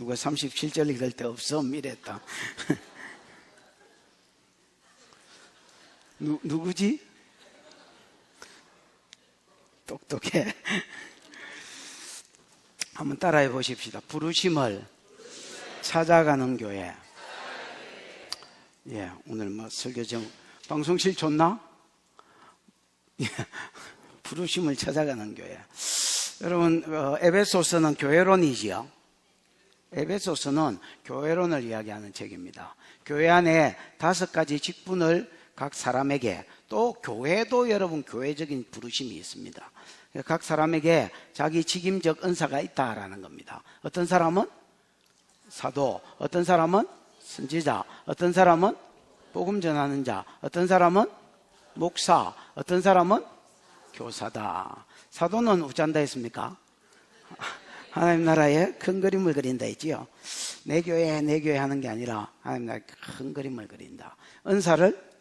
누가 37절 읽을 때 없음 이랬다. 누구지? 똑똑해. 한번 따라해 보십시다. 부르심을 찾아가는 교회. 예, 오늘 뭐 설교 좀 방송실 좋나? 예, 부르심을 찾아가는 교회. 여러분, 에베소서는 교회론이지요. 에베소서는 교회론을 이야기하는 책입니다. 교회 안에 5가지 직분을 각 사람에게, 또 교회도 여러분 교회적인 부르심이 있습니다. 각 사람에게 자기 직임적 은사가 있다라는 겁니다. 어떤 사람은 사도, 어떤 사람은 선지자, 어떤 사람은 복음 전하는 자, 어떤 사람은 목사, 어떤 사람은 교사다. 사도는 우짠다 했습니까? 하나님 나라에 큰 그림을 그린다 했지요. 내 교회 하는 게 아니라 하나님 나라에 큰 그림을 그린다. 은사를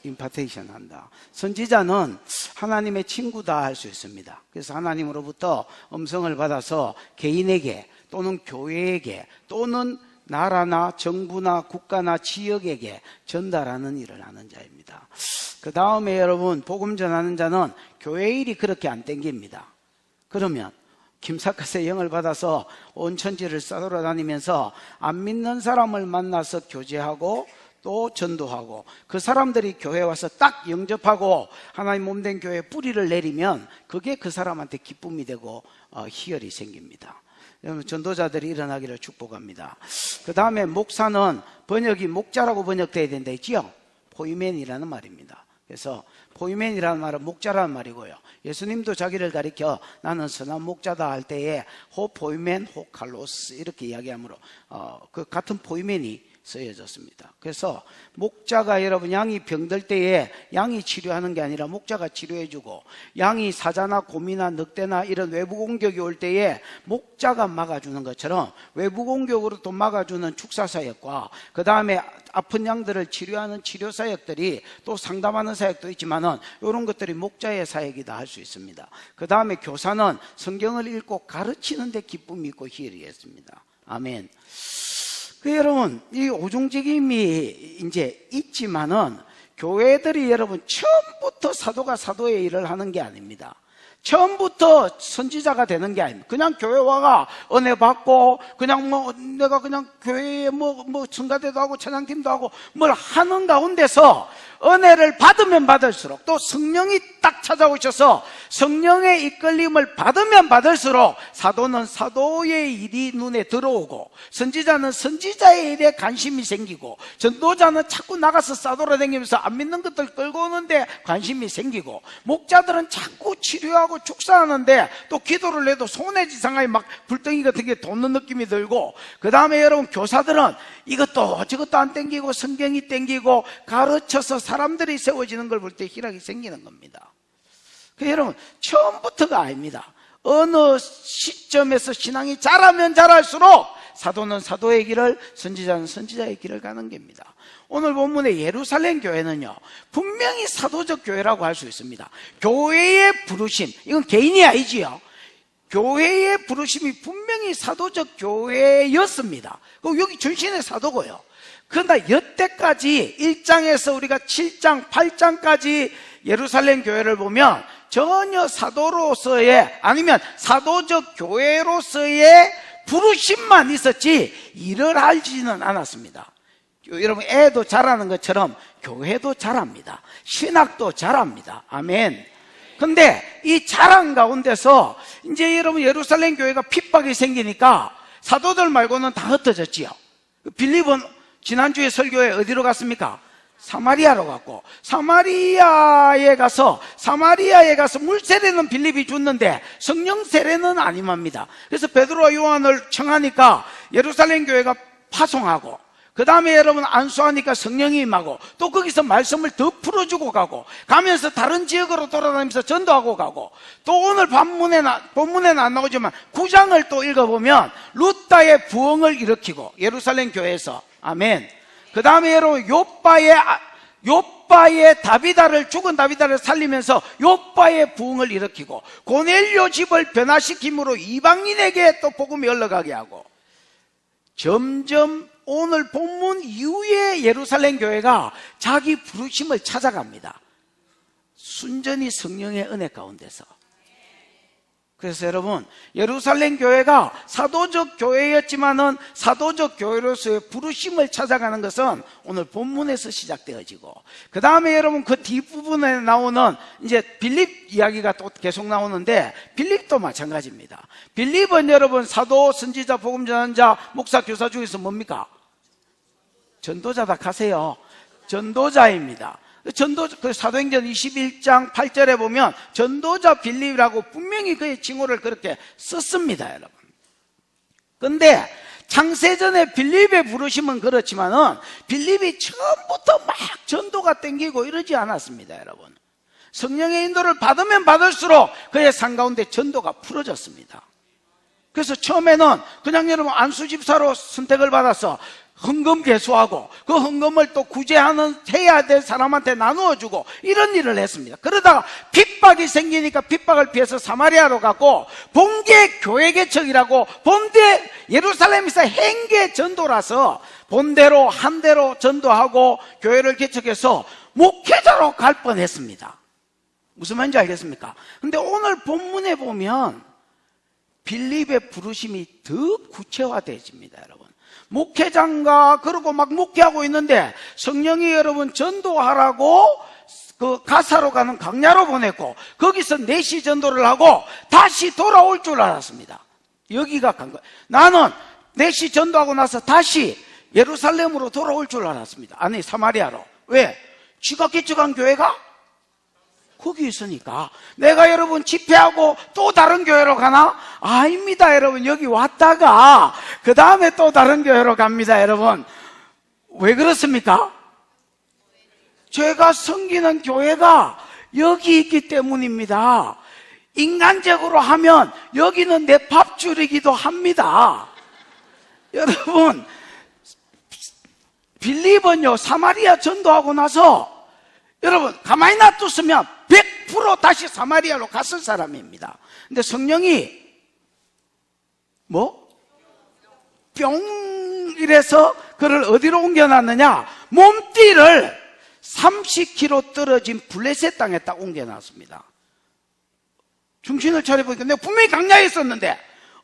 임파테이션 한다. 선지자는 하나님의 친구다 할 수 있습니다. 그래서 하나님으로부터 음성을 받아서 개인에게 또는 교회에게 또는 나라나 정부나 국가나 지역에게 전달하는 일을 하는 자입니다. 그 다음에 여러분, 복음 전하는 자는 교회 일이 그렇게 안 땡깁니다. 그러면 김사갓의 영을 받아서 온 천지를 싸돌아다니면서 안 믿는 사람을 만나서 교제하고 또 전도하고, 그 사람들이 교회에 와서 딱 영접하고 하나님 몸된 교회에 뿌리를 내리면 그게 그 사람한테 기쁨이 되고 희열이 생깁니다. 여러분, 전도자들이 일어나기를 축복합니다. 그 다음에 목사는 번역이 목자라고 번역되어야 된다 했지요. 포이맨이라는 말입니다. 그래서 포이맨이라는 말은 목자라는 말이고요. 예수님도 자기를 가리켜 나는 선한 목자다 할 때에 호 포이맨 호 칼로스 이렇게 이야기하므로 그 같은 포이맨이 쓰여졌습니다. 그래서 목자가 여러분 양이 병들 때에 양이 치료하는 게 아니라 목자가 치료해주고, 양이 사자나 곰이나 늑대나 이런 외부 공격이 올 때에 목자가 막아주는 것처럼 외부 공격으로 또 막아주는 축사사역과 그 다음에 아픈 양들을 치료하는 치료사역들이 또 상담하는 사역도 있지만은 이런 것들이 목자의 사역이다 할 수 있습니다. 그 다음에 교사는 성경을 읽고 가르치는 데 기쁨이 있고 희열이 있습니다. 아멘. 여러분, 이 오종직임이 이제 있지만은 교회들이 여러분 처음부터 사도가 사도의 일을 하는 게 아닙니다. 처음부터 선지자가 되는 게 아닙니다. 그냥 교회 와가 은혜 받고 그냥 내가 그냥 교회에 성가대도 하고 찬양팀도 하고 뭘 하는 가운데서 은혜를 받으면 받을수록, 또 성령이 딱 찾아오셔서 성령의 이끌림을 받으면 받을수록 사도는 사도의 일이 눈에 들어오고, 선지자는 선지자의 일에 관심이 생기고, 전도자는 자꾸 나가서 싸돌아다니면서 안 믿는 것들 끌고 오는데 관심이 생기고, 목자들은 자꾸 치료하고 축사하는데 또 기도를 해도 손에 지상하게 막 불덩이 같은 게 돋는 느낌이 들고, 그 다음에 여러분 교사들은 이것도 저것도 안 땡기고 성경이 땡기고 가르쳐서 사람들이 세워지는 걸 볼 때 희락이 생기는 겁니다. 여러분, 처음부터가 아닙니다. 어느 시점에서 신앙이 자라면 자랄수록 사도는 사도의 길을, 선지자는 선지자의 길을 가는 겁니다. 오늘 본문의 예루살렘 교회는요, 분명히 사도적 교회라고 할 수 있습니다. 교회의 부르심, 이건 개인이 아니지요. 교회의 부르심이 분명히 사도적 교회였습니다. 여기 전신의 사도고요. 그러나 여태까지 1장에서 우리가 7장, 8장까지 예루살렘 교회를 보면 전혀 사도로서의, 아니면 사도적 교회로서의 부르심만 있었지 일을 하지는 않았습니다. 여러분, 애도 자라는 것처럼 교회도 자랍니다. 신학도 자랍니다. 아멘. 근데 이 자랑 가운데서 이제 여러분 예루살렘 교회가 핍박이 생기니까 사도들 말고는 다 흩어졌지요. 빌립은 지난주에 설교에 어디로 갔습니까? 사마리아로 갔고, 사마리아에 가서 물 세례는 빌립이 줬는데 성령 세례는 안 임합니다. 그래서 베드로와 요한을 청하니까 예루살렘 교회가 파송하고, 그 다음에 여러분 안수하니까 성령이 임하고, 또 거기서 말씀을 더 풀어주고 가면서 다른 지역으로 돌아다니면서 전도하고 가고, 또 오늘 본문에는 안 나오지만 9장을 또 읽어보면 루다의 부흥을 일으키고 예루살렘 교회에서, 아멘. 그 다음에 여러분 욥바의 죽은 다비다를 살리면서 욥바의 부흥을 일으키고, 고넬료 집을 변화시킴으로 이방인에게 또 복음이 흘러가게 하고, 점점 오늘 본문 이후에 예루살렘 교회가 자기 부르심을 찾아갑니다. 순전히 성령의 은혜 가운데서. 그래서 여러분, 예루살렘 교회가 사도적 교회였지만은 사도적 교회로서의 부르심을 찾아가는 것은 오늘 본문에서 시작되어지고, 그 다음에 여러분 그 뒷부분에 나오는 이제 빌립 이야기가 또 계속 나오는데, 빌립도 마찬가지입니다. 빌립은 여러분 사도, 선지자, 복음 전환자, 목사, 교사 중에서 뭡니까? 전도자다 하세요. 전도자입니다. 그 사도행전 21장 8절에 보면 전도자 빌립이라고 분명히 그의 칭호를 그렇게 썼습니다, 여러분. 근데 창세전에 빌립의 부르심은 그렇지만은 빌립이 처음부터 막 전도가 땡기고 이러지 않았습니다, 여러분. 성령의 인도를 받으면 받을수록 그의 삶 가운데 전도가 풀어졌습니다. 그래서 처음에는 그냥 여러분 안수집사로 선택을 받아서 헌금 개수하고 그 헌금을 또 해야 될 사람한테 나누어주고 이런 일을 했습니다. 그러다가 핍박이 생기니까 핍박을 피해서 사마리아로 갔고, 본계 교회 개척이라고 본대 예루살렘에서 행계 전도라서 본대로 한 대로 전도하고 교회를 개척해서 목회자로 갈 뻔했습니다. 무슨 말인지 알겠습니까? 근데 오늘 본문에 보면 빌립의 부르심이 더 구체화되어집니다, 여러분. 목회장가 그러고 막 목회하고 있는데 성령이 여러분 전도하라고 그 가사로 가는 강야로 보냈고, 거기서 4시 전도를 하고 다시 돌아올 줄 알았습니다. 여기가 간 거예요. 나는 4시 전도하고 나서 다시 예루살렘으로 돌아올 줄 알았습니다. 아니, 사마리아로. 왜? 쥐가 개척한 교회가 거기 있으니까 내가 여러분 집회하고 또 다른 교회로 가나? 아닙니다, 여러분. 여기 왔다가 그 다음에 또 다른 교회로 갑니다, 여러분. 왜 그렇습니까? 제가 섬기는 교회가 여기 있기 때문입니다. 인간적으로 하면 여기는 내 밥줄이기도 합니다. 여러분, 빌립은요 사마리아 전도하고 나서 여러분 가만히 놔뒀으면 100% 다시 사마리아로 갔을 사람입니다. 근데 성령이 뿅 이래서 그를 어디로 옮겨놨느냐? 몸띠를 30km 떨어진 블레셋 땅에 딱 옮겨놨습니다. 정신을 차려보니까 내가 분명히 강야에 있었는데,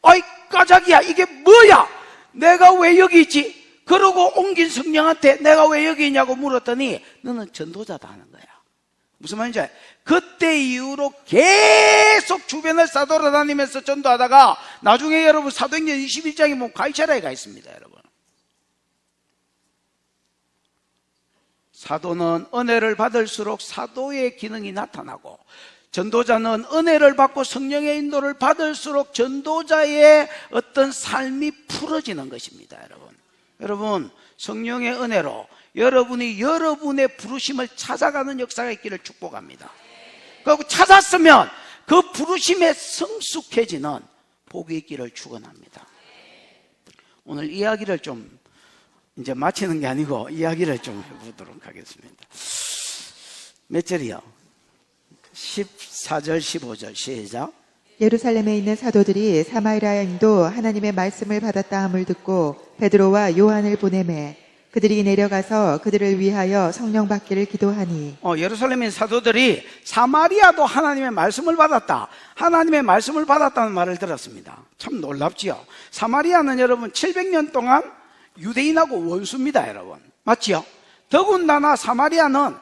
아이 까자기야, 이게 뭐야? 내가 왜 여기 있지? 그러고 옮긴 성령한테 내가 왜 여기 있냐고 물었더니 너는 전도자다 하는 거야. 무슨 말인지 알아요? 그때 이후로 계속 주변을 싸돌아다니면서 전도하다가 나중에 여러분 사도행전 21장에 보면 가이사랴에 가 있습니다, 여러분. 사도는 은혜를 받을수록 사도의 기능이 나타나고, 전도자는 은혜를 받고 성령의 인도를 받을수록 전도자의 어떤 삶이 풀어지는 것입니다, 여러분. 여러분, 성령의 은혜로 여러분이 여러분의 부르심을 찾아가는 역사가 있기를 축복합니다. 그리고 찾았으면 그 부르심에 성숙해지는 복이 있기를 축원합니다. 오늘 이야기를 좀 이제 마치는 게 아니고 이야기를 좀 해보도록 하겠습니다. 몇 절이요? 14절 15절 시작. 예루살렘에 있는 사도들이 사마리아인도 하나님의 말씀을 받았다 함을 듣고 베드로와 요한을 보내매 그들이 내려가서 그들을 위하여 성령 받기를 기도하니, 예루살렘에 있는 사도들이 사마리아도 하나님의 말씀을 받았다, 하나님의 말씀을 받았다는 말을 들었습니다. 참 놀랍지요. 사마리아는 여러분 700년 동안 유대인하고 원수입니다, 여러분. 맞지요? 더군다나 사마리아는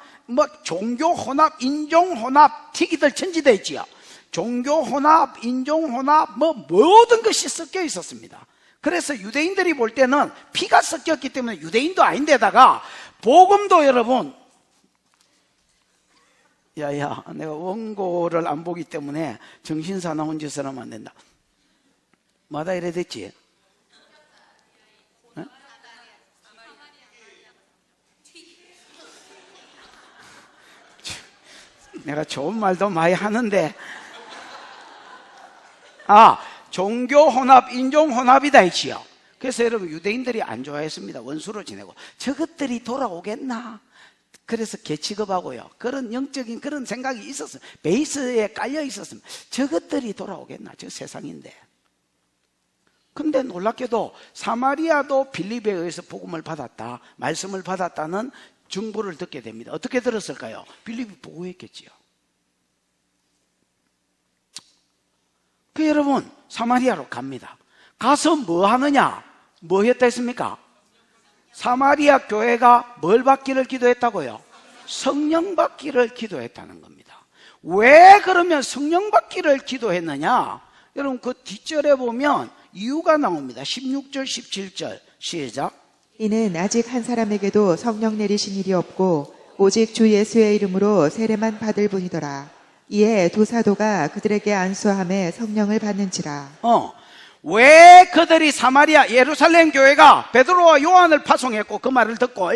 종교 혼합, 인종 혼합, 튀기들 천지되어 있지요. 종교 혼합, 인종 혼합, 모든 것이 섞여 있었습니다. 그래서 유대인들이 볼 때는 피가 섞였기 때문에 유대인도 아닌데다가 복음도 여러분, 내가 원고를 안 보기 때문에 정신사나운 짓을 하면 안 된다. 마다 이래 됐지? 네? 내가 좋은 말도 많이 하는데, 종교 혼합, 인종 혼합이다 했지요. 그래서 여러분 유대인들이 안 좋아했습니다. 원수로 지내고. 저것들이 돌아오겠나? 그래서 개취급하고요. 그런 영적인 그런 생각이 있었어요. 베이스에 깔려 있었습니다. 저것들이 돌아오겠나? 저 세상인데. 근데 놀랍게도 사마리아도 빌립에 의해서 복음을 받았다, 말씀을 받았다는 정보를 듣게 됩니다. 어떻게 들었을까요? 빌립이 보고했겠지요. 그 여러분, 사마리아로 갑니다. 가서 뭐 하느냐? 뭐 했다 했습니까? 사마리아 교회가 뭘 받기를 기도했다고요? 성령 받기를 기도했다는 겁니다. 왜 그러면 성령 받기를 기도했느냐? 여러분 그 뒷절에 보면 이유가 나옵니다. 16절 17절 시작. 이는 아직 한 사람에게도 성령 내리신 일이 없고 오직 주 예수의 이름으로 세례만 받을 뿐이더라. 이에 두 사도가 그들에게 안수함에 성령을 받는지라. 왜 그들이 사마리아 예루살렘 교회가 베드로와 요한을 파송했고 그 말을 듣고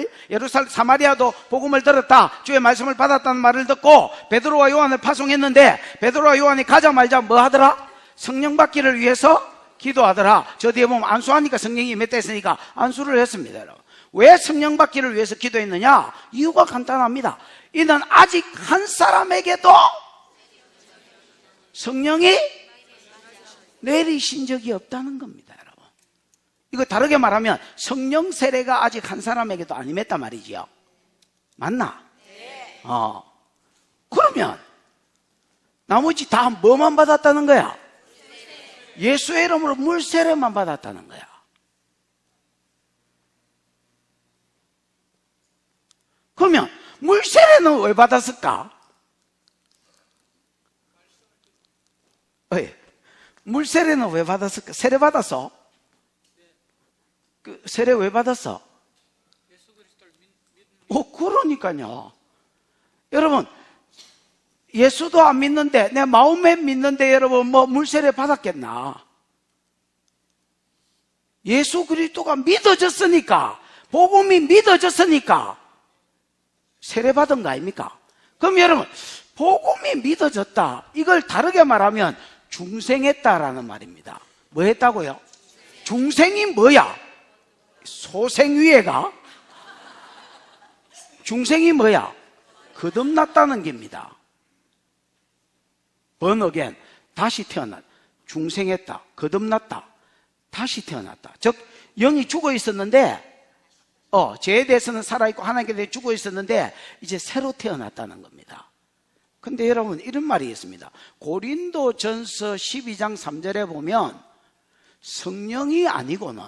사마리아도 복음을 들었다, 주의 말씀을 받았다는 말을 듣고 베드로와 요한을 파송했는데 베드로와 요한이 가자마자 뭐 하더라? 성령 받기를 위해서 기도하더라. 저 뒤에 보면 안수하니까 성령이 몇 대 했으니까 안수를 했습니다. 여러분. 왜 성령 받기를 위해서 기도했느냐? 이유가 간단합니다. 이는 아직 한 사람에게도 성령이 내리신 적이 없다는 겁니다, 여러분. 이거 다르게 말하면 성령 세례가 아직 한 사람에게도 안 임했단 말이지요. 맞나? 네. 그러면 나머지 다 뭐만 받았다는 거야? 예수의 이름으로 물 세례만 받았다는 거야. 그러면 물 세례는 왜 받았을까? 물 세례는 왜 받았을까? 세례 받았어? 그 세례 왜 받았어? 그러니까요. 여러분, 예수도 안 믿는데, 내 마음에 믿는데 여러분 뭐 물세례 받았겠나? 예수 그리스도가 믿어졌으니까, 복음이 믿어졌으니까 세례 받은 거 아닙니까? 그럼 여러분, 복음이 믿어졌다, 이걸 다르게 말하면 중생했다라는 말입니다. 뭐 했다고요? 중생이 뭐야? 소생위에가? 중생이 뭐야? 거듭났다는 겁니다. born again, 다시 태어났다. 중생했다, 거듭났다, 다시 태어났다. 즉 영이 죽어 있었는데 죄에 대해서는 살아있고 하나님께 대해 죽어 있었는데 이제 새로 태어났다는 겁니다. 근데 여러분 이런 말이 있습니다. 고린도전서 12장 3절에 보면 성령이 아니고는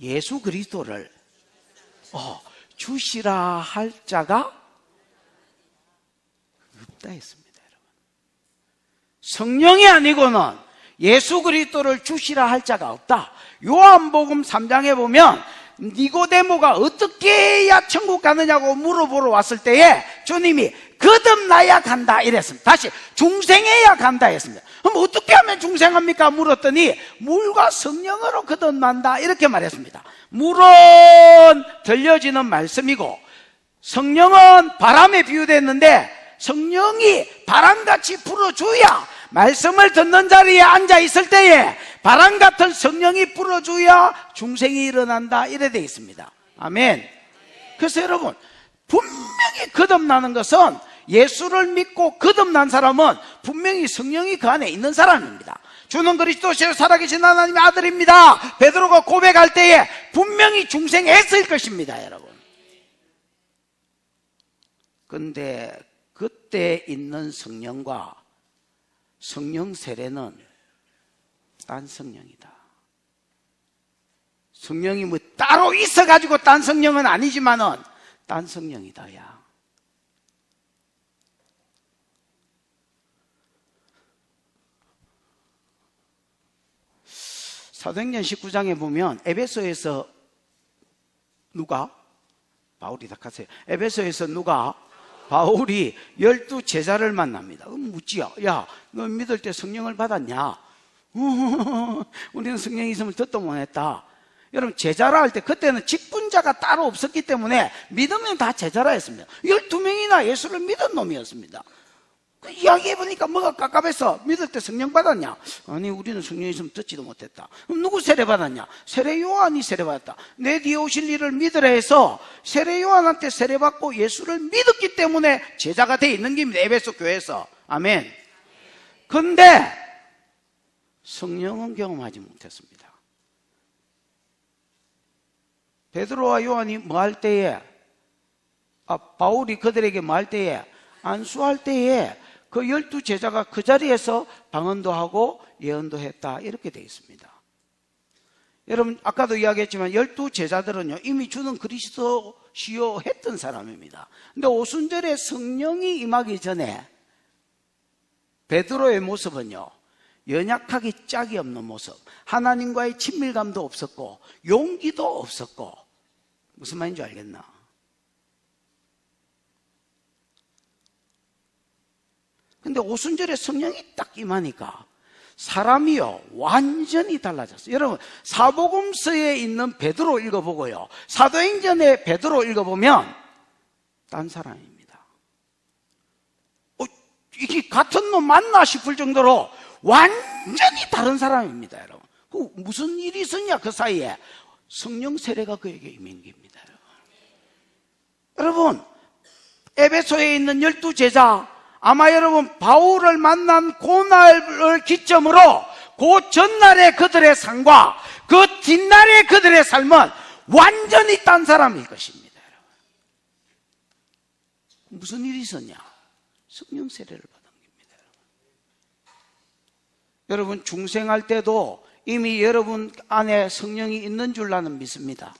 예수 그리스도를 주시라 할 자가 없다 했습니다. 여러분, 성령이 아니고는 예수 그리스도를 주시라 할 자가 없다. 요한복음 3장에 보면 니고데모가 어떻게 해야 천국 가느냐고 물어보러 왔을 때에 주님이 거듭나야 간다 이랬습니다. 다시 중생해야 간다 했습니다. 그럼 어떻게 하면 중생합니까? 물었더니 물과 성령으로 거듭난다 이렇게 말했습니다. 물은 들려지는 말씀이고 성령은 바람에 비유됐는데 성령이 바람같이 불어줘야, 말씀을 듣는 자리에 앉아 있을 때에 바람 같은 성령이 불어줘야 중생이 일어난다 이래 돼 있습니다. 아멘. 그래서 여러분, 분명히 거듭나는 것은, 예수를 믿고 거듭난 사람은 분명히 성령이 그 안에 있는 사람입니다. 주는 그리스도시요 살아계신 하나님의 아들입니다, 베드로가 고백할 때에 분명히 중생했을 것입니다. 여러분, 근데 그때 있는 성령과 성령 세례는 딴 성령이다. 성령이 뭐 따로 있어가지고 딴 성령은 아니지만은 딴 성령이다. 야, 사도행전 19장에 보면 에베소에서 누가? 바울이 닥하세요. 에베소에서 누가? 바울이 12 제자를 만납니다. 묻지요. 야, 너 믿을 때 성령을 받았냐? 우리는 성령이 있으면 듣도 못했다. 여러분, 제자라 할 때 그때는 직분자가 따로 없었기 때문에 믿으면 다 제자라 했습니다. 12명이나 예수를 믿은 놈이었습니다. 그 이야기해보니까 뭐가 깝깝해서, 믿을 때 성령 받았냐? 아니, 우리는 성령이 있으면 듣지도 못했다. 그럼 누구 세례 받았냐? 세례 요한이 세례 받았다. 내 뒤에 오실 일을 믿으라 해서 세례 요한한테 세례 받고 예수를 믿었기 때문에 제자가 돼 있는 겁니다. 에베소 교회에서. 아멘. 근데 성령은 경험하지 못했습니다. 베드로와 요한이 뭐 할 때에, 바울이 그들에게 뭐 할 때에, 안수할 때에 그 12제자가 그 자리에서 방언도 하고 예언도 했다, 이렇게 되어 있습니다. 여러분, 아까도 이야기했지만 12제자들은요 이미 주는 그리스도시요 했던 사람입니다. 근데 오순절에 성령이 임하기 전에 베드로의 모습은요 연약하기 짝이 없는 모습, 하나님과의 친밀감도 없었고 용기도 없었고, 무슨 말인지 알겠나? 근데 오순절에 성령이 딱 임하니까 사람이요 완전히 달라졌어요. 여러분, 사복음서에 있는 베드로 읽어보고요 사도행전의 베드로 읽어보면 딴 사람입니다. 이게 같은 놈 맞나 싶을 정도로 완전히 다른 사람입니다. 여러분, 무슨 일이 있었냐? 그 사이에 성령 세례가 그에게 임한 겁니다. 여러분, 에베소에 있는 12제자, 아마 여러분 바울을 만난 그날을 기점으로 그 전날의 그들의 삶과 그 뒷날의 그들의 삶은 완전히 딴 사람일 것입니다. 무슨 일이 있었냐? 성령 세례를 받은 겁니다. 여러분, 중생할 때도 이미 여러분 안에 성령이 있는 줄 나는 믿습니다.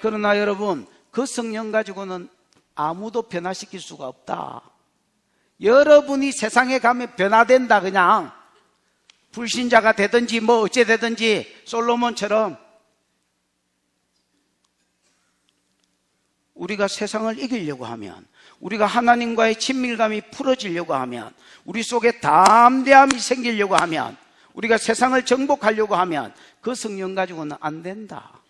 그러나 여러분, 그 성령 가지고는 아무도 변화시킬 수가 없다. 여러분이 세상에 가면 변화된다. 그냥 불신자가 되든지 뭐 어째 되든지 솔로몬처럼. 우리가 세상을 이기려고 하면, 우리가 하나님과의 친밀감이 풀어지려고 하면, 우리 속에 담대함이 생기려고 하면, 우리가 세상을 정복하려고 하면 그 성령 가지고는 안 된다.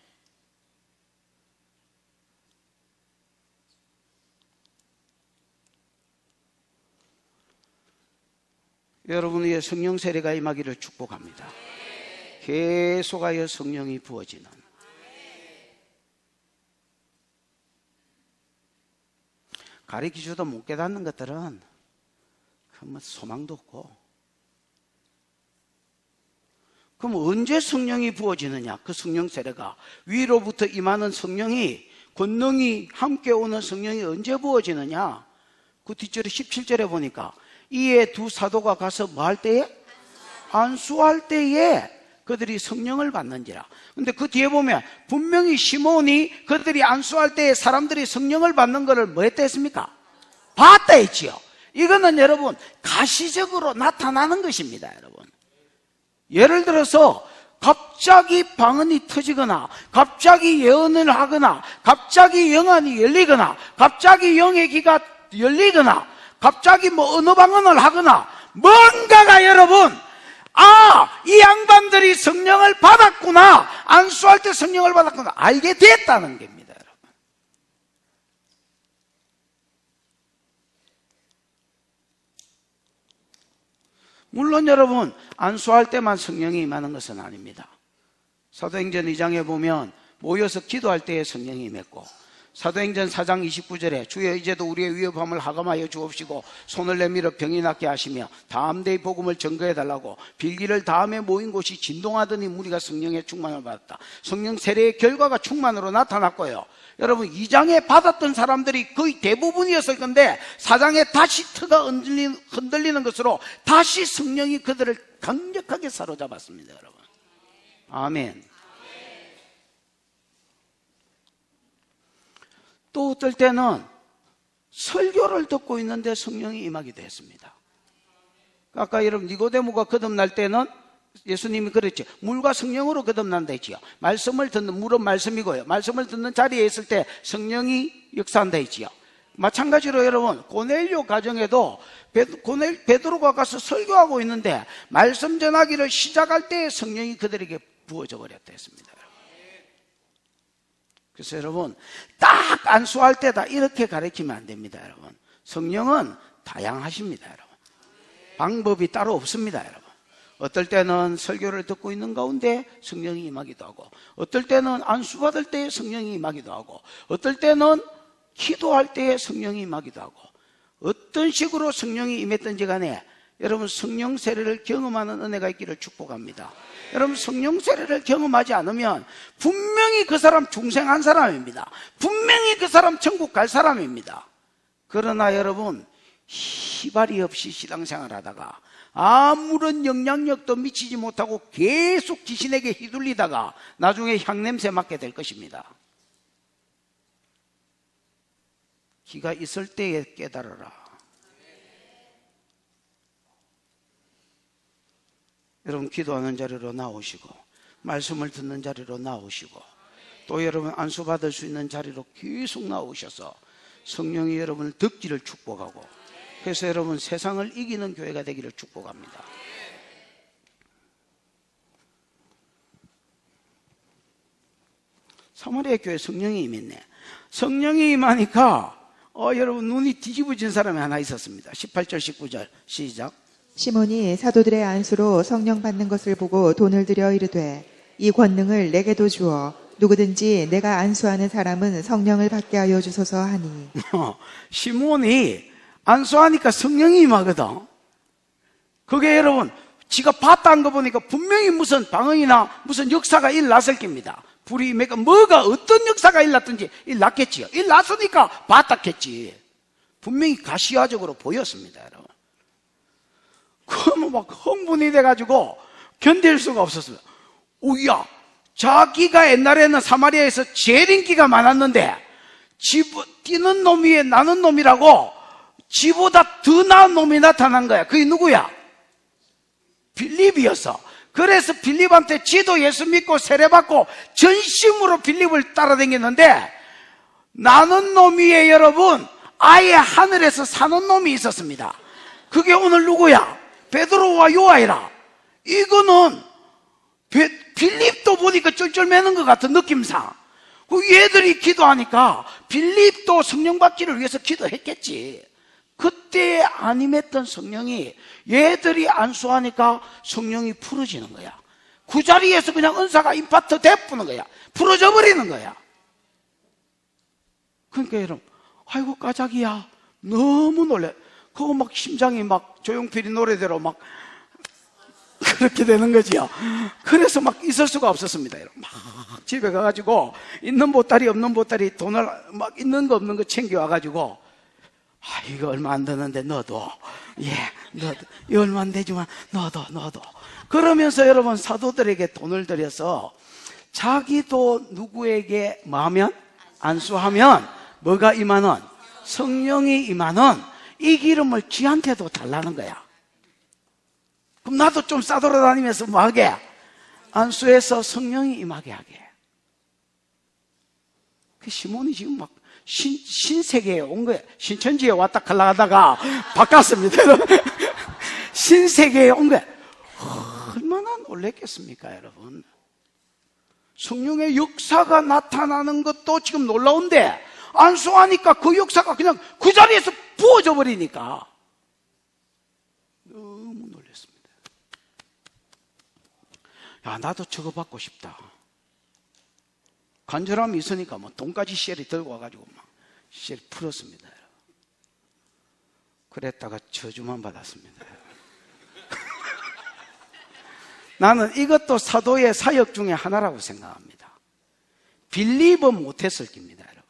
여러분 위에 성령 세례가 임하기를 축복합니다. 계속하여 성령이 부어지는, 가르치셔도 못 깨닫는 것들은 뭐 소망도 없고. 그럼 언제 성령이 부어지느냐? 그 성령 세례가 위로부터 임하는 성령이, 권능이 함께 오는 성령이 언제 부어지느냐? 그 뒷절에 17절에 보니까 이에 두 사도가 가서 뭐 할 때에? 안수할 때에 그들이 성령을 받는지라. 근데 그 뒤에 보면 분명히 시몬이 그들이 안수할 때에 사람들이 성령을 받는 것을 뭐 했다 했습니까? 봤다 했지요. 이거는 여러분 가시적으로 나타나는 것입니다. 여러분, 예를 들어서 갑자기 방언이 터지거나, 갑자기 예언을 하거나, 갑자기 영안이 열리거나, 갑자기 영의 귀가 열리거나, 갑자기 뭐 언어 방언을 하거나, 뭔가가 여러분, 이 양반들이 성령을 받았구나, 안수할 때 성령을 받았구나 알게 됐다는 겁니다. 여러분, 물론 여러분 안수할 때만 성령이 임하는 것은 아닙니다. 사도행전 2장에 보면 모여서 기도할 때에 성령이 임했고, 사도행전 4장 29절에 주여 이제도 우리의 위협함을 하감하여 주옵시고 손을 내밀어 병이 낫게 하시며 담대히 복음을 증거해달라고 빌기를 다음에 모인 곳이 진동하더니 무리가 성령의 충만을 받았다. 성령 세례의 결과가 충만으로 나타났고요. 여러분, 2장에 받았던 사람들이 거의 대부분이었을 건데 4장에 다시 터가 흔들리는 것으로 다시 성령이 그들을 강력하게 사로잡았습니다. 여러분, 아멘. 또 어떨 때는 설교를 듣고 있는데 성령이 임하기도 했습니다. 아까 여러분 니고데모가 거듭날 때는 예수님이 그랬죠. 물과 성령으로 거듭난다 했지요. 말씀을 듣는, 물은 말씀이고요, 말씀을 듣는 자리에 있을 때 성령이 역사한다 했지요. 마찬가지로 여러분 고넬료 가정에도 베드로가 가서 설교하고 있는데 말씀 전하기를 시작할 때 성령이 그들에게 부어져 버렸다 했습니다. 그래서 여러분 딱 안수할 때다 이렇게 가르치면 안 됩니다. 여러분, 성령은 다양하십니다. 여러분, 방법이 따로 없습니다. 여러분, 어떨 때는 설교를 듣고 있는 가운데 성령이 임하기도 하고, 어떨 때는 안수받을 때에 성령이 임하기도 하고, 어떨 때는 기도할 때에 성령이 임하기도 하고, 어떤 식으로 성령이 임했든지 간에 여러분 성령 세례를 경험하는 은혜가 있기를 축복합니다. 여러분 성령 세례를 경험하지 않으면 분명히 그 사람 중생한 사람입니다. 분명히 그 사람 천국 갈 사람입니다. 그러나 여러분 희발이 없이 신앙생활 하다가 아무런 영향력도 미치지 못하고 계속 귀신에게 휘둘리다가 나중에 향냄새 맡게 될 것입니다. 기가 있을 때에 깨달아라. 여러분 기도하는 자리로 나오시고 말씀을 듣는 자리로 나오시고 또 여러분 안수받을 수 있는 자리로 계속 나오셔서 성령이 여러분을 듣기를 축복하고 그래서 여러분 세상을 이기는 교회가 되기를 축복합니다. 사마리아 교회 성령이 임했네. 성령이 임하니까 여러분 눈이 뒤집어진 사람이 하나 있었습니다. 18절 19절 시작. 시몬이 사도들의 안수로 성령 받는 것을 보고 돈을 들여 이르되 이 권능을 내게도 주어 누구든지 내가 안수하는 사람은 성령을 받게 하여 주소서 하니. 시몬이 안수하니까 성령이 임하거든. 그게 여러분 지가 봤다는 거 보니까 분명히 무슨 방언이나 무슨 역사가 일어났을 겁니다. 불이 임하니까 뭐가 어떤 역사가 일어났든지 일어났겠지요. 일어났으니까 봤다겠지. 분명히 가시화적으로 보였습니다. 여러분. 그러면 막 흥분이 돼가지고 견딜 수가 없었어요. 오야, 자기가 옛날에는 사마리아에서 제일 인기가 많았는데 뛰는 놈 위에 나는 놈이라고 지보다 더 나은 놈이 나타난 거야. 그게 누구야? 빌립이었어. 그래서 빌립한테 지도 예수 믿고 세례받고 전심으로 빌립을 따라다녔는데 나는 놈 위에 여러분 아예 하늘에서 사는 놈이 있었습니다. 그게 오늘 누구야? 베드로와 요한이라. 이거는 빌립도 보니까 쩔쩔매는 것 같은 느낌상 그 얘들이 기도하니까 빌립도 성령 받기를 위해서 기도했겠지. 그때 안 임했던 성령이 얘들이 안수하니까 성령이 풀어지는 거야. 그 자리에서 그냥 은사가 임파트 돼부는 거야. 풀어져 버리는 거야. 그러니까 여러분 아이고 까자기야 너무 놀래. 그거 막 심장이 막 조용필이 노래대로 막 그렇게 되는 거지요. 그래서 막 있을 수가 없었습니다. 막 집에 가가지고 있는 보따리 없는 보따리 돈을 막 있는 거 없는 거 챙겨와가지고 이거 얼마 안 드는데 너도 너도 이거 얼마 안 되지만 너도 그러면서 여러분 사도들에게 돈을 들여서 자기도 누구에게 마면 안수하면 뭐가 임하는 성령이 임하는 이 기름을 지한테도 달라는 거야. 그럼 나도 좀 싸돌아다니면서 뭐 하게? 안수해서 성령이 임하게 하게. 그 시몬이 지금 막 신세계에 온 거야. 신천지에 왔다 갈라 하다가 바꿨습니다. 신세계에 온 거야. 얼마나 놀랬겠습니까, 여러분? 성령의 역사가 나타나는 것도 지금 놀라운데 안수하니까 그 역사가 그냥 그 자리에서 부어져 버리니까 너무 놀랐습니다. 야, 나도 저거 받고 싶다. 간절함이 있으니까 뭐 돈까지 쉘이 들고 와가지고 막 쉘 풀었습니다. 그랬다가 저주만 받았습니다. 나는 이것도 사도의 사역 중에 하나라고 생각합니다. 빌립은 못했을 겁니다, 여러분.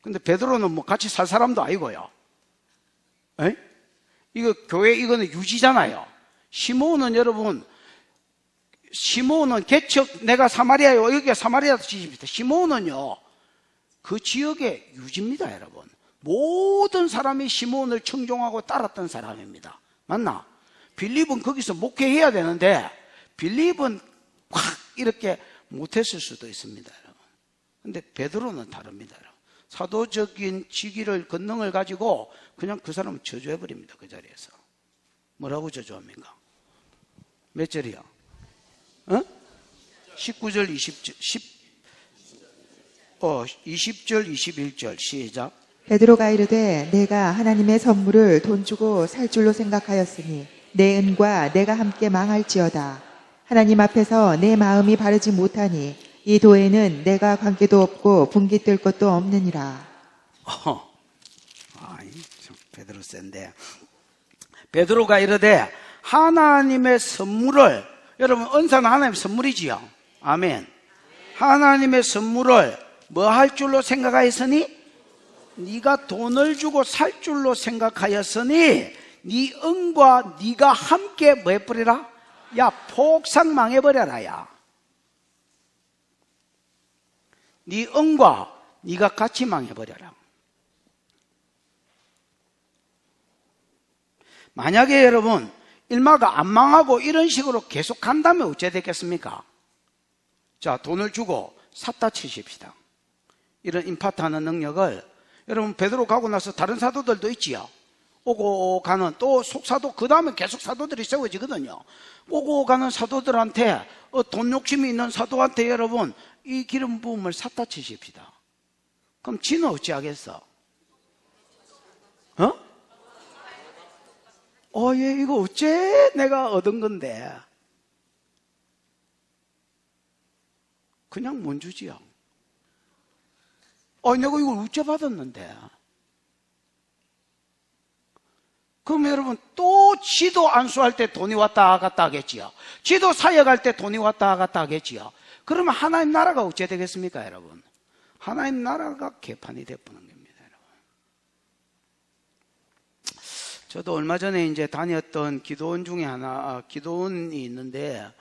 근데 베드로는 뭐 같이 살 사람도 아니고요. 에? 이거 교회 이거는 유지잖아요. 시몬은 여러분, 시몬은 개척 내가 사마리아에 여기가 사마리아 지집입니다. 시몬은요 그 지역의 유지입니다, 여러분. 모든 사람이 시몬을 청종하고 따랐던 사람입니다. 맞나? 빌립은 거기서 목회해야 되는데 빌립은 확 이렇게 못했을 수도 있습니다, 여러분. 근데 베드로는 다릅니다, 여러분. 사도적인 직위를 권능을 가지고 그냥 그 사람을 저주해버립니다. 그 자리에서. 뭐라고 저주합니까? 몇 절이야? 19절 20절 21절 시작. 베드로가 이르되 내가 하나님의 선물을 돈 주고 살 줄로 생각하였으니 내 은과 내가 함께 망할지어다. 하나님 앞에서 내 마음이 바르지 못하니 이 도에는 내가 관계도 없고 분기 뜰 것도 없느니라. 베드로서인데, 베드로가 이르되 하나님의 선물을, 여러분 은사는 하나님의 선물이지요. 아멘. 하나님의 선물을 뭐 할 줄로 생각하였으니? 네가 돈을 주고 살 줄로 생각하였으니 네 은과 네가 함께 뭐 해버리라? 야, 폭삭 망해버려라. 야, 네 은과 네가 같이 망해버려라. 만약에 여러분 일마가 안 망하고 이런 식으로 계속 간다면 어째 되겠습니까? 자, 돈을 주고 샀다 치십시다. 이런 임파트하는 능력을, 여러분 베드로 가고 나서 다른 사도들도 있지요. 오고 가는, 또 속사도, 그 다음에 계속 사도들이 세워지거든요. 오고 가는 사도들한테, 돈 욕심이 있는 사도한테 여러분 이 기름 부음을 샀다 치십시다. 그럼 지는 어찌하겠어? 얘 이거 어째 내가 얻은 건데. 그냥 못 주지요. 내가 이걸 어째 받았는데. 그럼 여러분 또 지도 안수할 때 돈이 왔다 갔다 하겠지요. 지도 사역할 때 돈이 왔다 갔다 하겠지요. 그러면 하나님 나라가 어째 되겠습니까, 여러분? 하나님 나라가 개판이 되어버는 겁니다, 여러분. 저도 얼마 전에 이제 다녔던 기도원 중에 하나, 기도원이 있는데,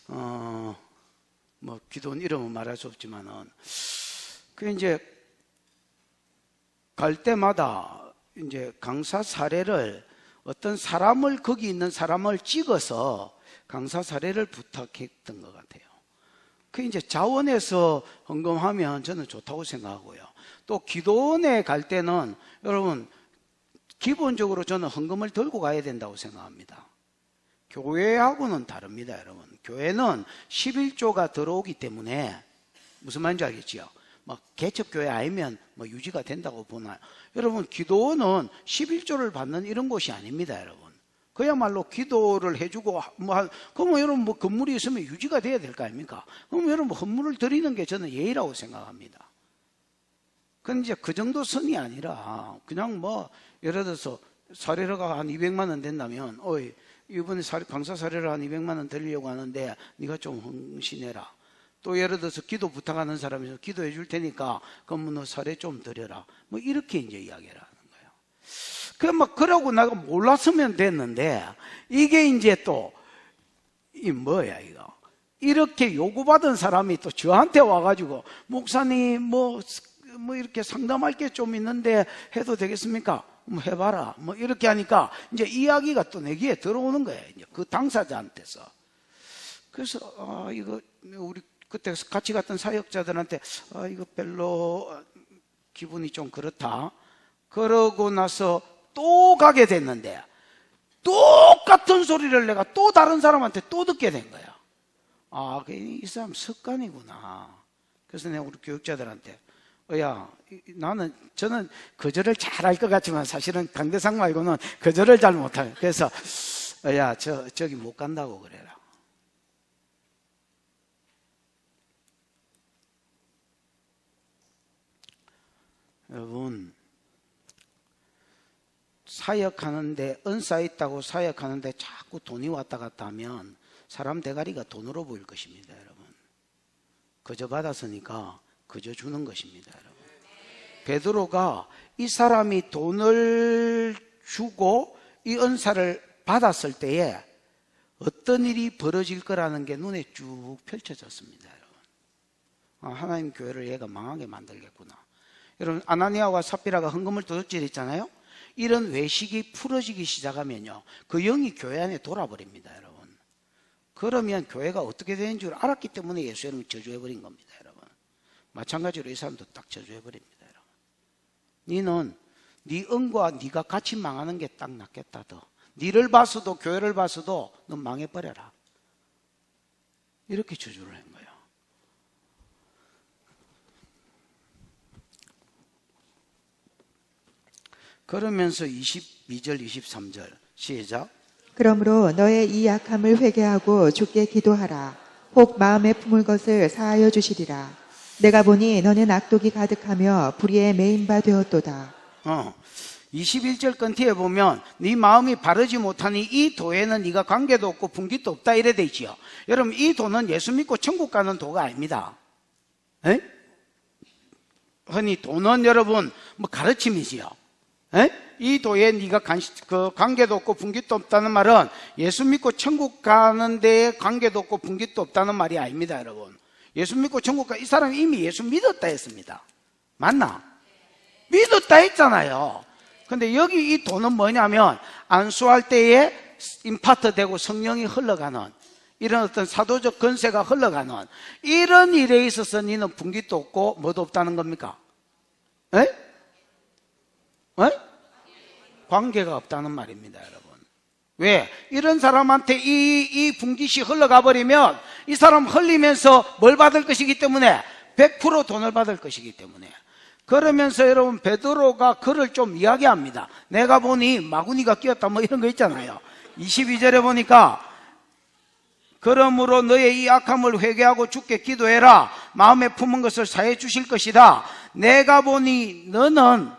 뭐 기도원 이름은 말할 수 없지만은, 그 이제 갈 때마다 이제 강사 사례를, 어떤 사람을, 거기 있는 사람을 찍어서 강사 사례를 부탁했던 것 같아요. 그 이제 자원에서 헌금하면 저는 좋다고 생각하고요. 또 기도원에 갈 때는 여러분 기본적으로 저는 헌금을 들고 가야 된다고 생각합니다. 교회하고는 다릅니다, 여러분. 교회는 11조가 들어오기 때문에, 무슨 말인지 알겠지요? 막 개척교회 아니면 뭐 유지가 된다고 보나요? 여러분 기도원은 11조를 받는 이런 곳이 아닙니다, 여러분. 그야말로 기도를 해주고 그러면 여러분 뭐 건물이 있으면 유지가 돼야 될 거 아닙니까? 그럼 여러분 헌물을 드리는 게 저는 예의라고 생각합니다. 그건 이제 그 정도 선이 아니라 그냥 뭐 예를 들어서 사례료가 한 200만 원 된다면 이번에 강사 사례를 한 200만 원 드리려고 하는데 네가 좀 헌신해라. 또 예를 들어서 기도 부탁하는 사람이 기도해 줄 테니까 그럼 너 사례 좀 드려라. 뭐 이렇게 이제 이야기를 하는 거예요. 그러고 내가 몰랐으면 됐는데, 이게 이제 또 이 뭐야 이거, 이렇게 요구받은 사람이 또 저한테 와가지고 목사님 뭐 이렇게 상담할 게 좀 있는데 해도 되겠습니까? 뭐 해봐라. 뭐 이렇게 하니까 이제 이야기가 또 내 귀에 들어오는 거예요. 이제 그 당사자한테서. 그래서 이거 우리 그때 같이 갔던 사역자들한테 이거 별로 기분이 좀 그렇다. 그러고 나서 또 가게 됐는데 똑같은 소리를 내가 또 다른 사람한테 또 듣게 된 거야. 이 사람 습관이구나. 그래서 내가 우리 교육자들한테 저는 거절을 잘 할 것 같지만 사실은 강대상 말고는 거절을 잘 못해요. 그래서 저기 못 간다고 그래라. 여러분, 사역하는데, 은사 있다고 사역하는데 자꾸 돈이 왔다 갔다 하면 사람 대가리가 돈으로 보일 것입니다, 여러분. 그저 받았으니까 그저 주는 것입니다, 여러분. 베드로가 이 사람이 돈을 주고 이 은사를 받았을 때에 어떤 일이 벌어질 거라는 게 눈에 쭉 펼쳐졌습니다, 여러분. 하나님 교회를 얘가 망하게 만들겠구나. 여러분, 아나니아와 삽비라가 헌금을 도둑질했잖아요. 이런 외식이 풀어지기 시작하면요, 그 영이 교회 안에 돌아버립니다, 여러분. 그러면 교회가 어떻게 되는 줄 알았기 때문에 예수 이름을 저주해버린 겁니다, 여러분. 마찬가지로 이 사람도 딱 저주해버립니다, 여러분. 너는 네 은과 네가 같이 망하는 게 딱 낫겠다. 더 네를 봐서도 교회를 봐서도 넌 망해버려라. 이렇게 저주를 한 거예요. 그러면서 22절 23절 시작. 그러므로 너의 이 약함을 회개하고 주께 기도하라. 혹 마음에 품을 것을 사하여 주시리라. 내가 보니 너는 악독이 가득하며 불의에 매인 바 되었도다. 21절 끝에 보면 네 마음이 바르지 못하니 이 도에는 네가 관계도 없고 분깃도 없다 이래 돼 있지요. 여러분 이 도는 예수 믿고 천국 가는 도가 아닙니다. 에? 흔히 도는 여러분 뭐 가르침이지요. 에? 이 도에 네가 관계도 없고 분깃도 없다는 말은 예수 믿고 천국 가는 데에 관계도 없고 분깃도 없다는 말이 아닙니다. 여러분 예수 믿고 천국 가 이 사람이 이미 예수 믿었다 했습니다. 맞나? 믿었다 했잖아요. 근데 여기 이 도는 뭐냐면 안수할 때에 임파트 되고 성령이 흘러가는 이런 어떤 사도적 건세가 흘러가는 이런 일에 있어서 너는 분깃도 없고 뭐도 없다는 겁니까? 에? 에? 관계가 없다는 말입니다, 여러분. 왜? 이런 사람한테 이 분깃이 흘러가 버리면 이 사람 흘리면서 뭘 받을 것이기 때문에 100% 돈을 받을 것이기 때문에. 그러면서 여러분 베드로가 그를 좀 이야기합니다. 내가 보니 마구니가 끼었다 뭐 이런 거 있잖아요. 22절에 보니까 그러므로 너의 이 악함을 회개하고 주께 기도해라. 마음에 품은 것을 사해 주실 것이다. 내가 보니 너는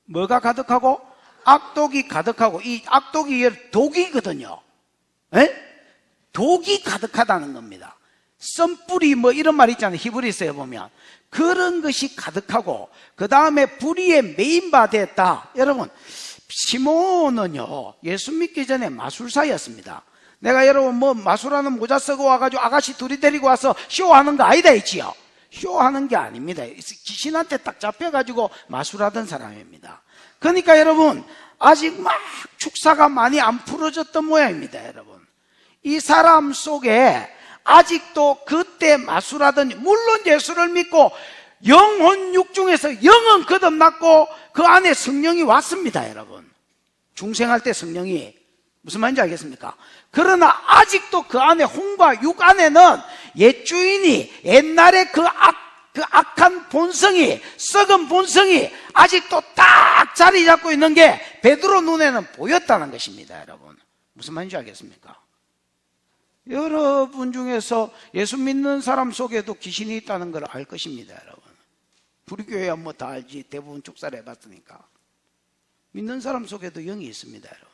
뭐가 가득하고? 악독이 가득하고 이 악독이 독이거든요. 에? 독이 가득하다는 겁니다. 썸뿌리 뭐 이런 말 있잖아요. 히브리서에 보면 그런 것이 가득하고 그 다음에 불의에 메인바 됐다. 여러분 시몬은요 예수 믿기 전에 마술사였습니다. 내가 여러분 뭐 마술하는 모자 쓰고 와가지고 아가씨 둘이 데리고 와서 쇼하는 거 아니다 했지요. 쇼하는 게 아닙니다. 귀신한테 딱 잡혀가지고 마술하던 사람입니다. 그러니까 여러분 아직 막 축사가 많이 안 풀어졌던 모양입니다. 여러분 이 사람 속에 아직도 그때 마술하던 물론 예수를 믿고 영혼 육중에서 영은 거듭났고 그 안에 성령이 왔습니다. 여러분 중생할 때 성령이 무슨 말인지 알겠습니까? 그러나 아직도 그 안에 혼과 육 안에는 옛 주인이 옛날에 그 악한 본성이 썩은 본성이 아직도 딱 자리 잡고 있는 게 베드로 눈에는 보였다는 것입니다. 여러분 무슨 말인지 알겠습니까? 여러분 중에서 예수 믿는 사람 속에도 귀신이 있다는 걸 알 것입니다. 여러분 불교야 뭐 다 알지. 대부분 축사를 해봤으니까. 믿는 사람 속에도 영이 있습니다. 여러분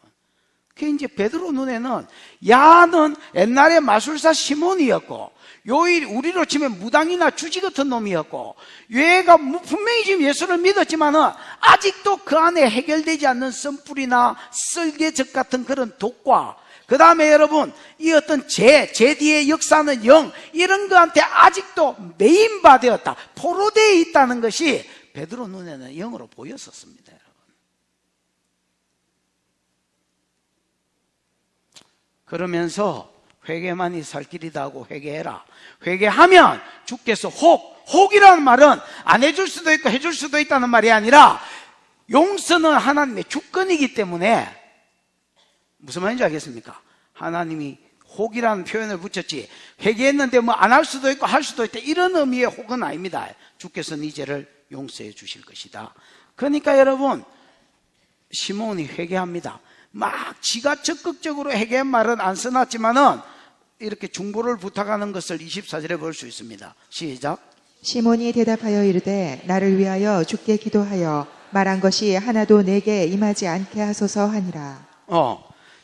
그 이제 베드로 눈에는 야는 옛날에 마술사 시몬이었고 요일 우리로 치면 무당이나 주지 같은 놈이었고 얘가 분명히 지금 예수를 믿었지만은 아직도 그 안에 해결되지 않는 썸뿌리나 쓸개적 같은 그런 독과 그 다음에 여러분 이 어떤 제 뒤에 역사하는 영 이런 거한테 아직도 메인바되었다 포로되어 있다는 것이 베드로 눈에는 영으로 보였었습니다. 여러분 그러면서 회개만이 살 길이다 하고 회개해라. 회개하면 주께서 혹이라는 말은 안 해줄 수도 있고 해줄 수도 있다는 말이 아니라 용서는 하나님의 주권이기 때문에 무슨 말인지 알겠습니까? 하나님이 혹이라는 표현을 붙였지 회개했는데 뭐 안 할 수도 있고 할 수도 있다 이런 의미의 혹은 아닙니다. 주께서 네 죄를 용서해 주실 것이다. 그러니까 여러분 시몬이 회개합니다. 막 지가 적극적으로 회개한 말은 안 써놨지만은 이렇게 중보를 부탁하는 것을 24절에 볼 수 있습니다. 시작. 시몬이 대답하여 이르되 나를 위하여 주께 기도하여 말한 것이 하나도 내게 임하지 않게 하소서 하니라.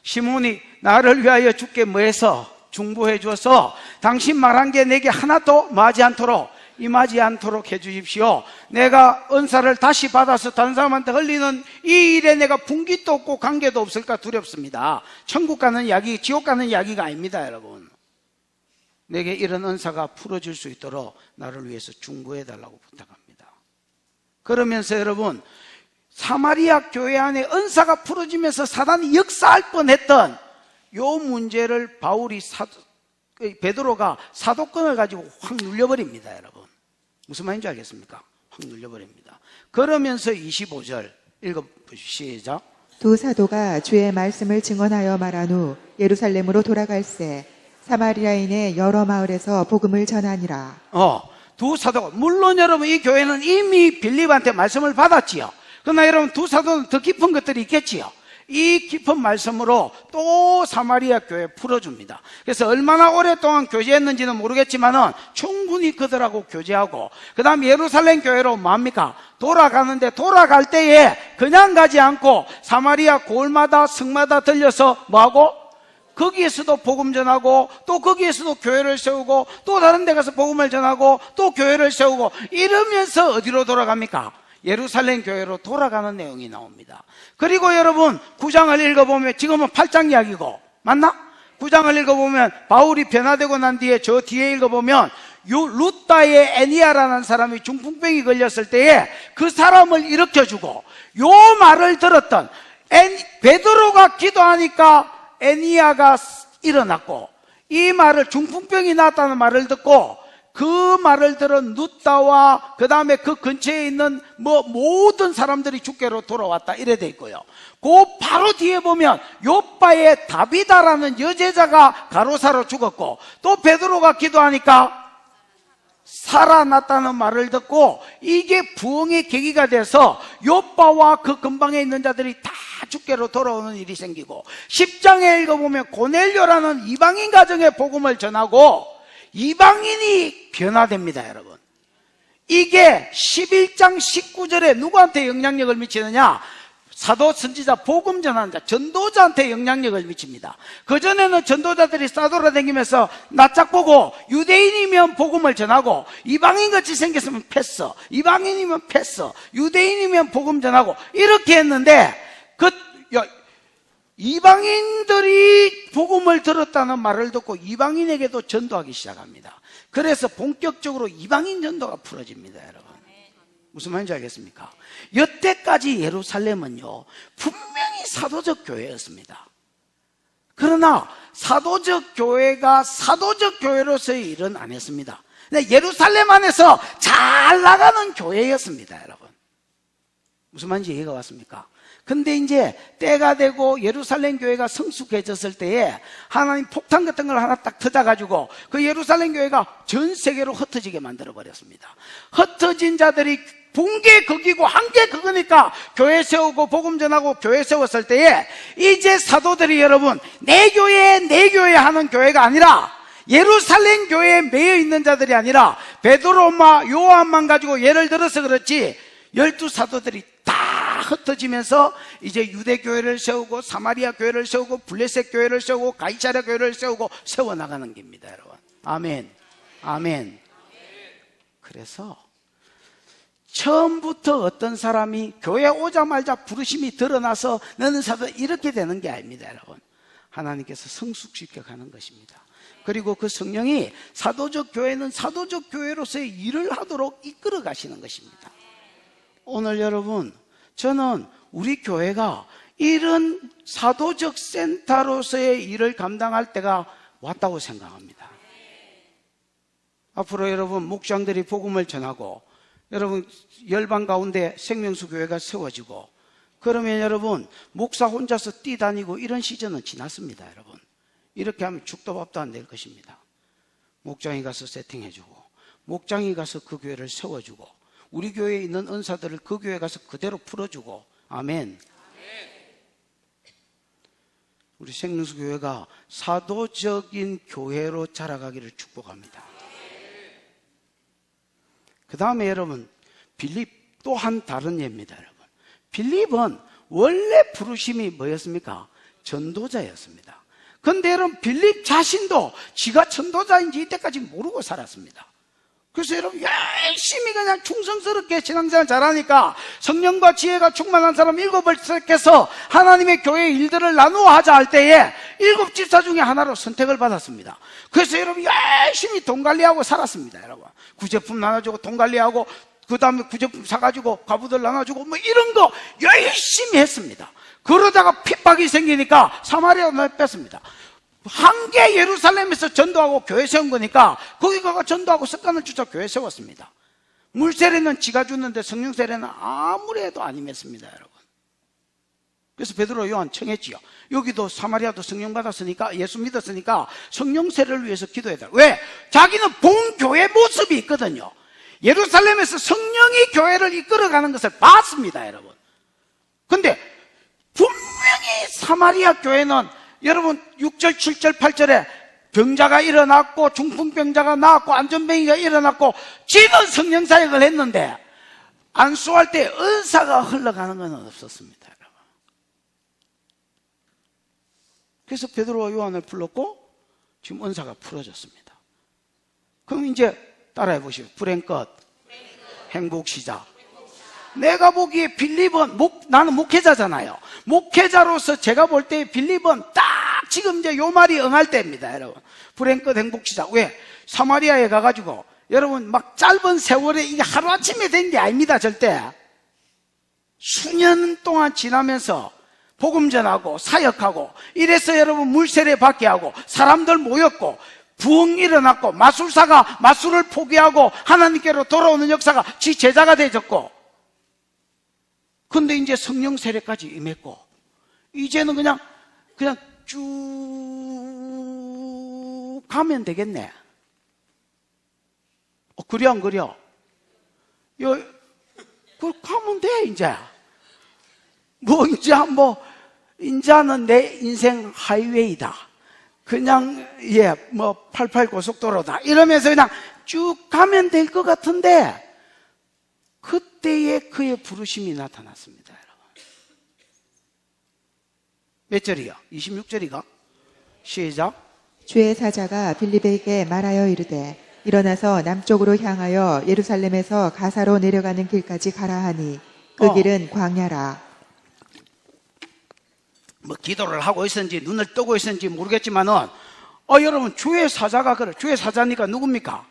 시몬이 나를 위하여 주께 뭐해서 중보해 주어서 당신 말한 게 내게 하나도 뭐하지 않도록 임하지 않도록 해 주십시오. 내가 은사를 다시 받아서 다른 사람한테 흘리는 이 일에 내가 분깃도 없고 관계도 없을까 두렵습니다. 천국 가는 이야기, 지옥 가는 이야기가 아닙니다. 여러분 내게 이런 은사가 풀어질 수 있도록 나를 위해서 중보해 달라고 부탁합니다. 그러면서 여러분 사마리아 교회 안에 은사가 풀어지면서 사단이 역사할 뻔했던 요 문제를 베드로가 사도권을 가지고 확 눌려버립니다. 여러분 무슨 말인지 알겠습니까? 확 눌려버립니다. 그러면서 25절 읽어보시죠. 시작. 두 사도가 주의 말씀을 증언하여 말한 후 예루살렘으로 돌아갈새 사마리아인의 여러 마을에서 복음을 전하니라. 두 사도가 물론 여러분 이 교회는 이미 빌립한테 말씀을 받았지요. 그러나 여러분 두 사도는 더 깊은 것들이 있겠지요. 이 깊은 말씀으로 또 사마리아 교회 풀어줍니다. 그래서 얼마나 오랫동안 교제했는지는 모르겠지만은 충분히 그들하고 교제하고, 그 다음 예루살렘 교회로 뭡니까? 돌아가는데, 돌아갈 때에 그냥 가지 않고 사마리아 고을마다 성마다 들려서 뭐하고? 거기에서도 복음 전하고, 또 거기에서도 교회를 세우고, 또 다른 데 가서 복음을 전하고, 또 교회를 세우고, 이러면서 어디로 돌아갑니까? 예루살렘 교회로 돌아가는 내용이 나옵니다. 그리고 여러분 9장을 읽어보면, 지금은 8장 이야기고, 맞나? 9장을 읽어보면 바울이 변화되고 난 뒤에 저 뒤에 읽어보면 루다의 애니아라는 사람이 중풍병이 걸렸을 때에 그 사람을 일으켜주고, 요 말을 들었던 베드로가 기도하니까 애니아가 일어났고, 이 말을, 중풍병이 났다는 말을 듣고 그 말을 들은 루다와 그 다음에 그 근처에 있는 모든 사람들이 주께로 돌아왔다, 이래 돼 있고요. 그 바로 뒤에 보면 요바의 다비다라는 여제자가 가로사로 죽었고, 또 베드로가 기도하니까 살아났다는 말을 듣고, 이게 부흥의 계기가 돼서 요바와 그 근방에 있는 자들이 다 주께로 돌아오는 일이 생기고, 10장에 읽어보면 고넬료라는 이방인 가정에 복음을 전하고 이방인이 변화됩니다. 여러분, 이게 11장 19절에 누구한테 영향력을 미치느냐? 사도, 선지자, 복음 전하는 자, 전도자한테 영향력을 미칩니다. 그전에는 전도자들이 싸돌아다니면서 낯짝 보고 유대인이면 복음을 전하고, 이방인같이 생겼으면 패스, 이방인이면 패스, 유대인이면 복음 전하고, 이렇게 했는데 이방인들이 복음을 들었다는 말을 듣고 이방인에게도 전도하기 시작합니다. 그래서 본격적으로 이방인 전도가 풀어집니다. 여러분, 무슨 말인지 알겠습니까? 여태까지 예루살렘은요 분명히 사도적 교회였습니다. 그러나 사도적 교회가 사도적 교회로서의 일은 안 했습니다. 근데 예루살렘 안에서 잘 나가는 교회였습니다. 여러분, 무슨 말인지 이해가 왔습니까? 근데 이제 때가 되고 예루살렘 교회가 성숙해졌을 때에 하나님 폭탄 같은 걸 하나 딱 터져가지고 그 예루살렘 교회가 전 세계로 흩어지게 만들어버렸습니다. 흩어진 자들이 붕괴 극이고 한계 극이니까 교회 세우고 복음 전하고 교회 세웠을 때에 이제 사도들이, 여러분, 내 교회 하는 교회가 아니라, 예루살렘 교회에 매여 있는 자들이 아니라 베드로와 요한만 가지고 예를 들어서 그렇지, 12사도들이 다 흩어지면서 이제 유대 교회를 세우고 사마리아 교회를 세우고 블레셋 교회를 세우고 가이사랴 교회를 세우고 세워나가는 겁니다. 여러분, 아멘, 아멘. 그래서 처음부터 어떤 사람이 교회 오자마자 부르심이 드러나서 너는 사도, 이렇게 되는 게 아닙니다. 여러분, 하나님께서 성숙시켜 가는 것입니다. 그리고 그 성령이 사도적 교회는 사도적 교회로서의 일을 하도록 이끌어 가시는 것입니다. 오늘 여러분, 저는 우리 교회가 이런 사도적 센터로서의 일을 감당할 때가 왔다고 생각합니다. 앞으로 여러분, 목장들이 복음을 전하고, 여러분 열방 가운데 생명수 교회가 세워지고, 그러면 여러분 목사 혼자서 뛰다니고 이런 시즌은 지났습니다. 여러분, 이렇게 하면 죽도 밥도 안 될 것입니다. 목장이 가서 세팅해주고, 목장이 가서 그 교회를 세워주고, 우리 교회에 있는 은사들을 그 교회에 가서 그대로 풀어주고, 아멘. 우리 생명수 교회가 사도적인 교회로 자라가기를 축복합니다. 그 다음에 여러분, 빌립 또한 다른 예입니다. 여러분, 빌립은 원래 부르심이 뭐였습니까? 전도자였습니다. 그런데 여러분, 빌립 자신도 지가 전도자인지 이때까지 모르고 살았습니다. 그래서 여러분, 열심히 그냥 충성스럽게 신앙생활 잘하니까 성령과 지혜가 충만한 사람 7을 선택해서 하나님의 교회 일들을 나누어 하자 할 때에 7 집사 중에 하나로 선택을 받았습니다. 그래서 여러분 열심히 돈 관리하고 살았습니다. 여러분, 구제품 나눠주고 돈 관리하고, 그 다음에 구제품 사가지고 과부들 나눠주고 이런 거 열심히 했습니다. 그러다가 핍박이 생기니까 사마리아로 뺐습니다. 한개 예루살렘에서 전도하고 교회 세운 거니까 거기 가서 전도하고 습관을 주자 교회 세웠습니다. 물 세례는 지가 주는데 성령 세례는 아무리 해도 안 임했습니다. 여러분, 그래서 베드로 요한 청했지요. 여기도 사마리아도 성령 받았으니까, 예수 믿었으니까 성령 세례를 위해서 기도해야 돼. 왜? 자기는 본 교회 모습이 있거든요. 예루살렘에서 성령이 교회를 이끌어가는 것을 봤습니다. 여러분, 근데 분명히 사마리아 교회는 여러분 6절, 7절, 8절에 병자가 일어났고 중풍병자가 나왔고 안전병이가 일어났고 지는 성령 사역을 했는데 안수할 때 은사가 흘러가는 건 없었습니다. 여러분. 그래서 베드로와 요한을 불렀고 지금 은사가 풀어졌습니다. 그럼 이제 따라해 보시오. 불행 끝, 행복 시작. 내가 보기에 빌립은 나는 목회자잖아요. 목회자로서 제가 볼 때 빌립은 딱 지금 이제 요 말이 응할 때입니다, 여러분. 불행 끝 행복 시작. 왜? 사마리아에 가가지고 여러분 막 짧은 세월에 이게 하루아침에 된 게 아닙니다, 절대. 수년 동안 지나면서 복음 전하고 사역하고 이래서 여러분 물세례 받게 하고 사람들 모였고 부흥 일어났고 마술사가 마술을 포기하고 하나님께로 돌아오는 역사가 지 제자가 되졌고 근데 이제 성령 세례까지 임했고 이제는 그냥 쭉 가면 되겠네. 그래 안 그래? 가면 돼 이제. 이제는 내 인생 하이웨이다. 그냥 88 고속도로다. 이러면서 그냥 쭉 가면 될 것 같은데 그때에 그의 부르심이 나타났습니다, 여러분. 몇 절이요? 26절이가? 시작. 주의 사자가 빌립에게 말하여 이르되 일어나서 남쪽으로 향하여 예루살렘에서 가사로 내려가는 길까지 가라 하니 그 길은 광야라. 기도를 하고 있었는지 눈을 뜨고 있었는지 모르겠지만은 여러분 주의 사자가 주의 사자니까 누굽니까?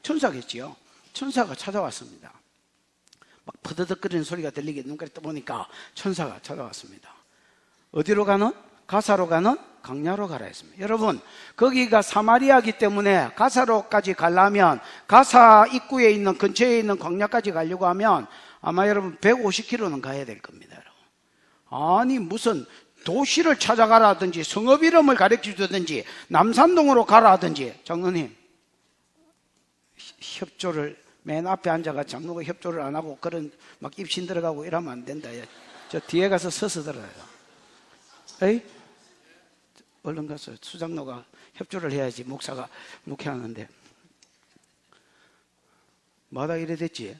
천사겠지요. 천사가 찾아왔습니다. 막 퍼드덕거리는 소리가 들리게 눈까지 떠보니까 천사가 찾아왔습니다. 어디로 가는? 가사로 가는? 광야로 가라 했습니다. 여러분 거기가 사마리아이기 때문에 가사로까지 가려면 가사 입구에 있는 근처에 있는 광야까지 가려고 하면 아마 여러분 150km는 가야 될 겁니다. 여러분. 아니 무슨 도시를 찾아가라든지 성읍 이름을 가르쳐주든지 남산동으로 가라든지 장로님 협조를 맨 앞에 앉아가 장로가 협조를 안 하고 그런 막 입신 들어가고 이러면 안 된다. 저 뒤에 가서 서서 들어요. 에이? 얼른 가서 수장로가 협조를 해야지 목사가 목회하는데 마다 이래 됐지?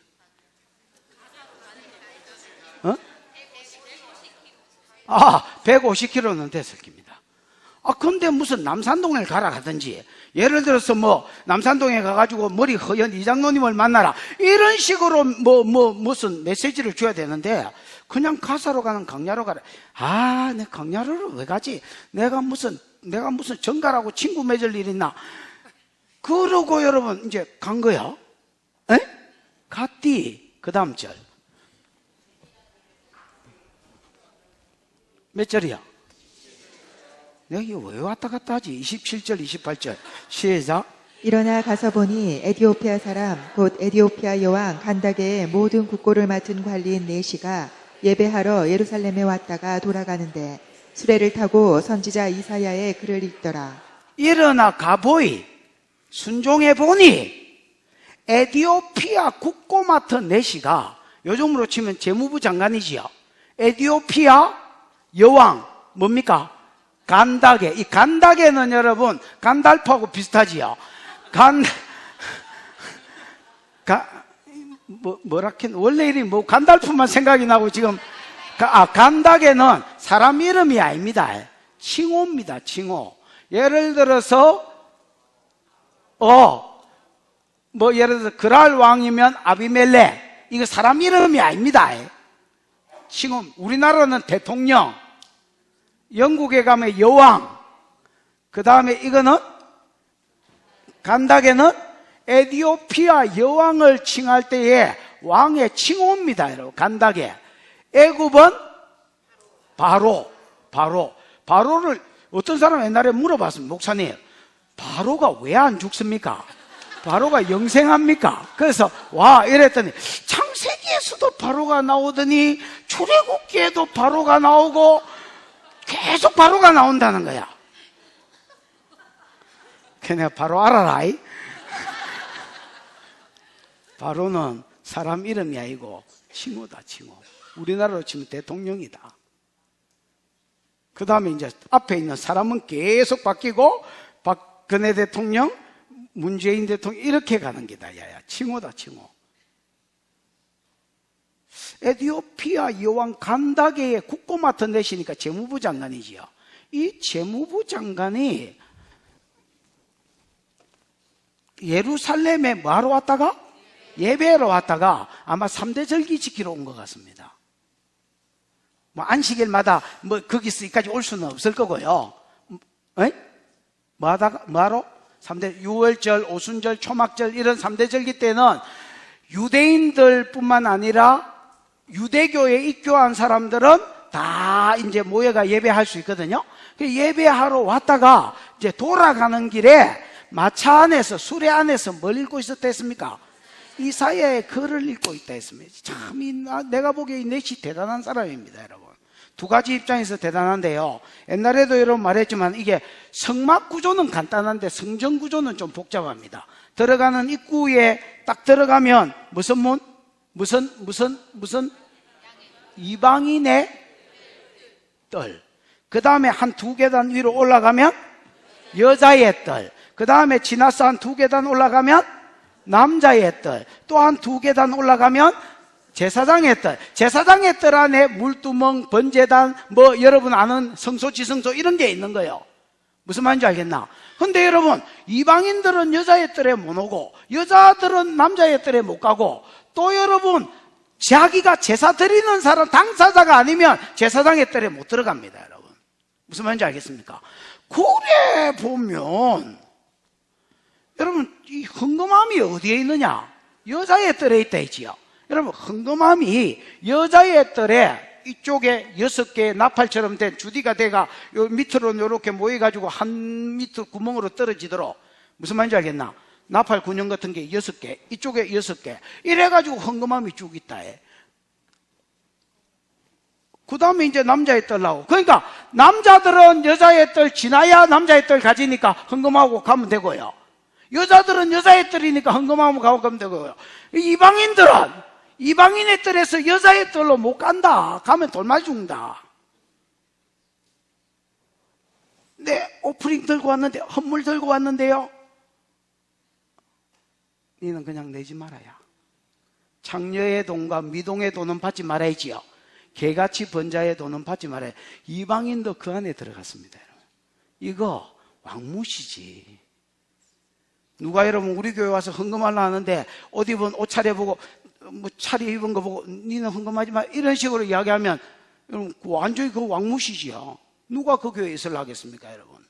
150km는 됐을 겁니다. 근데 무슨 남산동에 가라 하든지 예를 들어서 남산동에 가가지고 머리 허연 이장로님을 만나라 이런 식으로 무슨 메시지를 줘야 되는데 그냥 가사로 가는 광야로 가라. 내 광야로를 왜 가지? 내가 무슨 정가라고 친구 맺을 일 있나? 그러고 여러분 이제 간 거야. 갔디. 그 다음 절. 몇 절이야? 내가 이거 왜 왔다 갔다 하지? 27절, 28절. 시작. 일어나 가서 보니 에디오피아 사람 곧 에디오피아 여왕 간다게의 모든 국고를 맡은 관리인 네시가 예배하러 예루살렘에 왔다가 돌아가는데 수레를 타고 선지자 이사야의 글을 읽더라. 일어나 가보이 순종해 보니 에디오피아 국고 맡은 네시가 요즘으로 치면 재무부 장관이지요. 에디오피아 여왕 뭡니까? 간다게. 이 간다게는 여러분 간달프하고 비슷하지요. 원래 이름이 간달프만 생각이 나고 지금 간다게는 사람 이름이 아닙니다. 칭호입니다. 칭호. 예를 들어서 예를 들어서 그랄 왕이면 아비멜렉. 이거 사람 이름이 아닙니다. 칭호. 우리나라는 대통령, 영국에 가면 여왕, 그 다음에 이거는 간다게는 에디오피아 여왕을 칭할 때에 왕의 칭호입니다. 여러분. 간다게. 애굽은 바로를 어떤 사람 옛날에 물어봤습니다. 목사님, 바로가 왜 안 죽습니까? 바로가 영생합니까? 그래서 이랬더니 창세기에서도 바로가 나오더니 출애굽기에도 바로가 나오고 계속 바로가 나온다는 거야. 걔네 바로 알아라. 바로는 사람 이름이 아니고 칭호다. 칭호. 우리나라로 치면 대통령이다. 그 다음에 이제 앞에 있는 사람은 계속 바뀌고, 박근혜 대통령, 문재인 대통령, 이렇게 가는 게다. 야야, 칭호다, 칭호. 에티오피아 여왕 간다게의 국고 맡은 대시니까 재무부 장관이지요. 이 재무부 장관이 예루살렘에 뭐하러 왔다가? 예배하러 왔다가 아마 3대 절기 지키러 온 것 같습니다. 뭐 안식일마다 뭐 거기까지 올 수는 없을 거고요. 뭐하러? 3대 유월절, 오순절, 초막절 이런 3대 절기 때는 유대인들 뿐만 아니라 유대교에 입교한 사람들은 다 이제 모여가 예배할 수 있거든요. 예배하러 왔다가 이제 돌아가는 길에 마차 안에서, 수레 안에서 뭘 읽고 있었다 했습니까? 이사야의 글을 읽고 있다 했습니다. 참, 내가 보기에 이 넷이 대단한 사람입니다, 여러분. 두 가지 입장에서 대단한데요. 옛날에도 여러분 말했지만 이게 성막 구조는 간단한데 성전 구조는 좀 복잡합니다. 들어가는 입구에 딱 들어가면 무슨 문? 무슨? 이방인의 뜰. 그 다음에 한 2계단 위로 올라가면 여자의 뜰. 그 다음에 지나서 한 2계단 올라가면 남자의 뜰. 또 한 2계단 올라가면 제사장의 뜰. 제사장의 뜰 안에 물두멍, 번제단, 뭐 여러분 아는 성소, 지성소 이런 게 있는 거예요. 무슨 말인지 알겠나? 근데 여러분, 이방인들은 여자의 뜰에 못 오고 여자들은 남자의 뜰에 못 가고, 또 여러분 자기가 제사 드리는 사람, 당사자가 아니면 제사장의 뜰에 못 들어갑니다, 여러분. 무슨 말인지 알겠습니까? 그래 보면 여러분, 이 헌금함이 어디에 있느냐? 여자의 뜰에 있다 했지요. 여러분, 헌금함이 여자의 뜰에 이쪽에 6개 나팔처럼 된 주디가 돼가 요 밑으로 이렇게 모여가지고 한 밑으로 구멍으로 떨어지도록, 무슨 말인지 알겠나? 나팔 군형 같은 게 6개, 이쪽에 6개, 이래가지고 헌금함이 쭉 있다 해. 그 다음에 이제 남자의 뜰 나오고, 그러니까 남자들은 여자의 뜰 지나야 남자의 뜰 가지니까 헌금하고 가면 되고요. 여자들은 여자의 뜰이니까 헌금하고 가면 되고요. 이방인들은 이방인의 뜰에서 여자의 뜰로 못 간다. 가면 돌맞이 죽는다. 네, 오프닝 들고 왔는데, 헌물 들고 왔는데요. 니는 그냥 내지 말아야. 창녀의 돈과 미동의 돈은 받지 말아야지요. 개같이 번자의 돈은 받지 말아야. 이방인도 그 안에 들어갔습니다. 이거 왕무시지. 누가 여러분 우리 교회 와서 헌금하려 하는데 옷 입은 옷차려보고 뭐 차려 입은 거 보고 니는 헌금하지 마 이런 식으로 이야기하면 여러분 완전히 그 왕무시지요. 누가 그 교회에 있으려 하겠습니까, 여러분?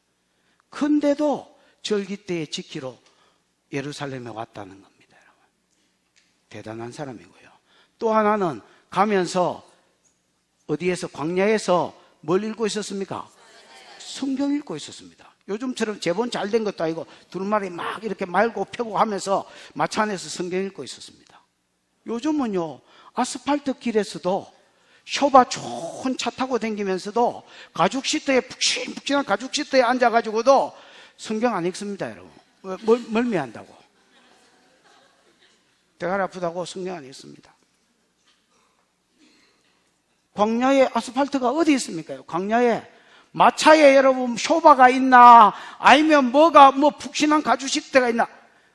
근데도 절기 때에 지키러 예루살렘에 왔다는 겁니다, 여러분. 대단한 사람이고요. 또 하나는 가면서 어디에서, 광야에서 뭘 읽고 있었습니까? 성경 읽고 있었습니다. 요즘처럼 제본 잘 된 것도 아니고 두루마리 막 이렇게 말고 펴고 하면서 마차 안에서 성경 읽고 있었습니다. 요즘은요, 아스팔트 길에서도 쇼바 좋은 차 타고 다니면서도 가죽 시트에 푹신푹신한 가죽 시트에 앉아가지고도 성경 안 읽습니다, 여러분. 멀미한다고, 대가리 아프다고 성경 안 읽습니다. 광야에 아스팔트가 어디 있습니까? 광야에 마차에 여러분 쇼바가 있나 아니면 뭐가 뭐 푹신한 가죽 시트가 있나,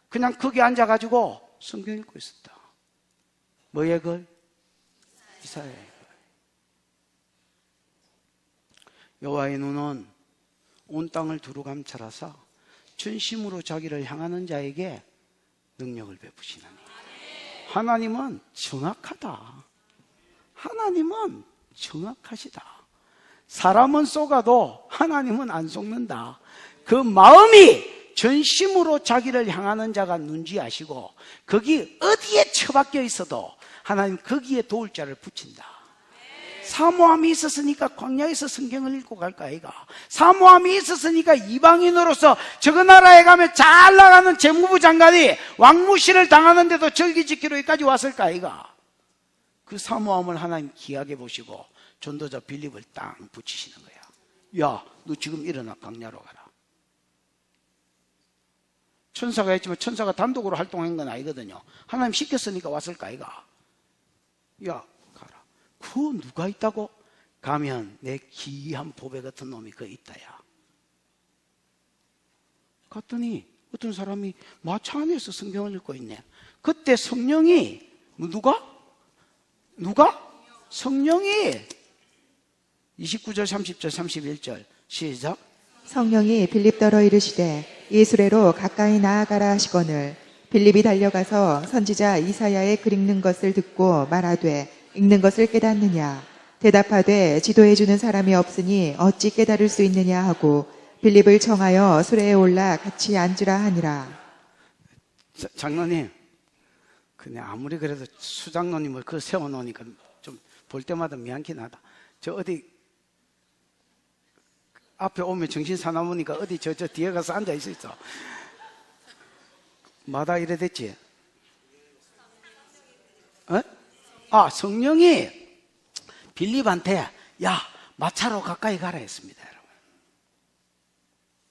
그냥 거기 앉아가지고 성경 읽고 있었다. 뭐의 글? 이사야의 글. 여호와의 눈은 온 땅을 두루 감찰하사 전심으로 자기를 향하는 자에게 능력을 베푸시나니. 하나님은 정확하다. 하나님은 정확하시다. 사람은 속아도 하나님은 안 속는다. 그 마음이 전심으로 자기를 향하는 자가 눈지 아시고, 거기 어디에 처박혀 있어도 하나님 거기에 도울 자를 붙인다. 사모함이 있었으니까 광야에서 성경을 읽고 갈까 아이가? 사모함이 있었으니까 이방인으로서 저거 나라에 가면 잘 나가는 재무부 장관이 왕무시를 당하는데도 절기 지키러 여기까지 왔을까 아이가? 그 사모함을 하나님 귀하게 보시고 전도자 빌립을 땅 붙이시는 거야. 야, 너 지금 일어나 광야로 가라. 천사가 했지만 천사가 단독으로 활동한 건 아니거든요. 하나님 시켰으니까 왔을까 아이가? 야, 가라. 그 누가 있다고? 가면 내 귀한 보배 같은 놈이 그 있다야. 갔더니 어떤 사람이 마차 안에서 성경을 읽고 있네. 그때 성령이 누가? 성령이 29절 30절 31절 시작. 성령이 빌립더러 이르시되 이수레로 가까이 나아가라 하시거늘 빌립이 달려가서 선지자 이사야의 글 읽는 것을 듣고 말하되 읽는 것을 깨닫느냐 대답하되 지도해 주는 사람이 없으니 어찌 깨달을 수 있느냐 하고 빌립을 청하여 수레에 올라 같이 앉으라 하니라. 장로님, 그냥 아무리 그래도 수장로님을 그 세워놓으니까 좀 볼 때마다 미안긴 하다. 저 어디 앞에 오면 정신 사나우니까 어디 저 뒤에 가서 앉아 있어. 마다 이래 됐지? 성령이 빌립한테 야 마차로 가까이 가라 했습니다. 여러분.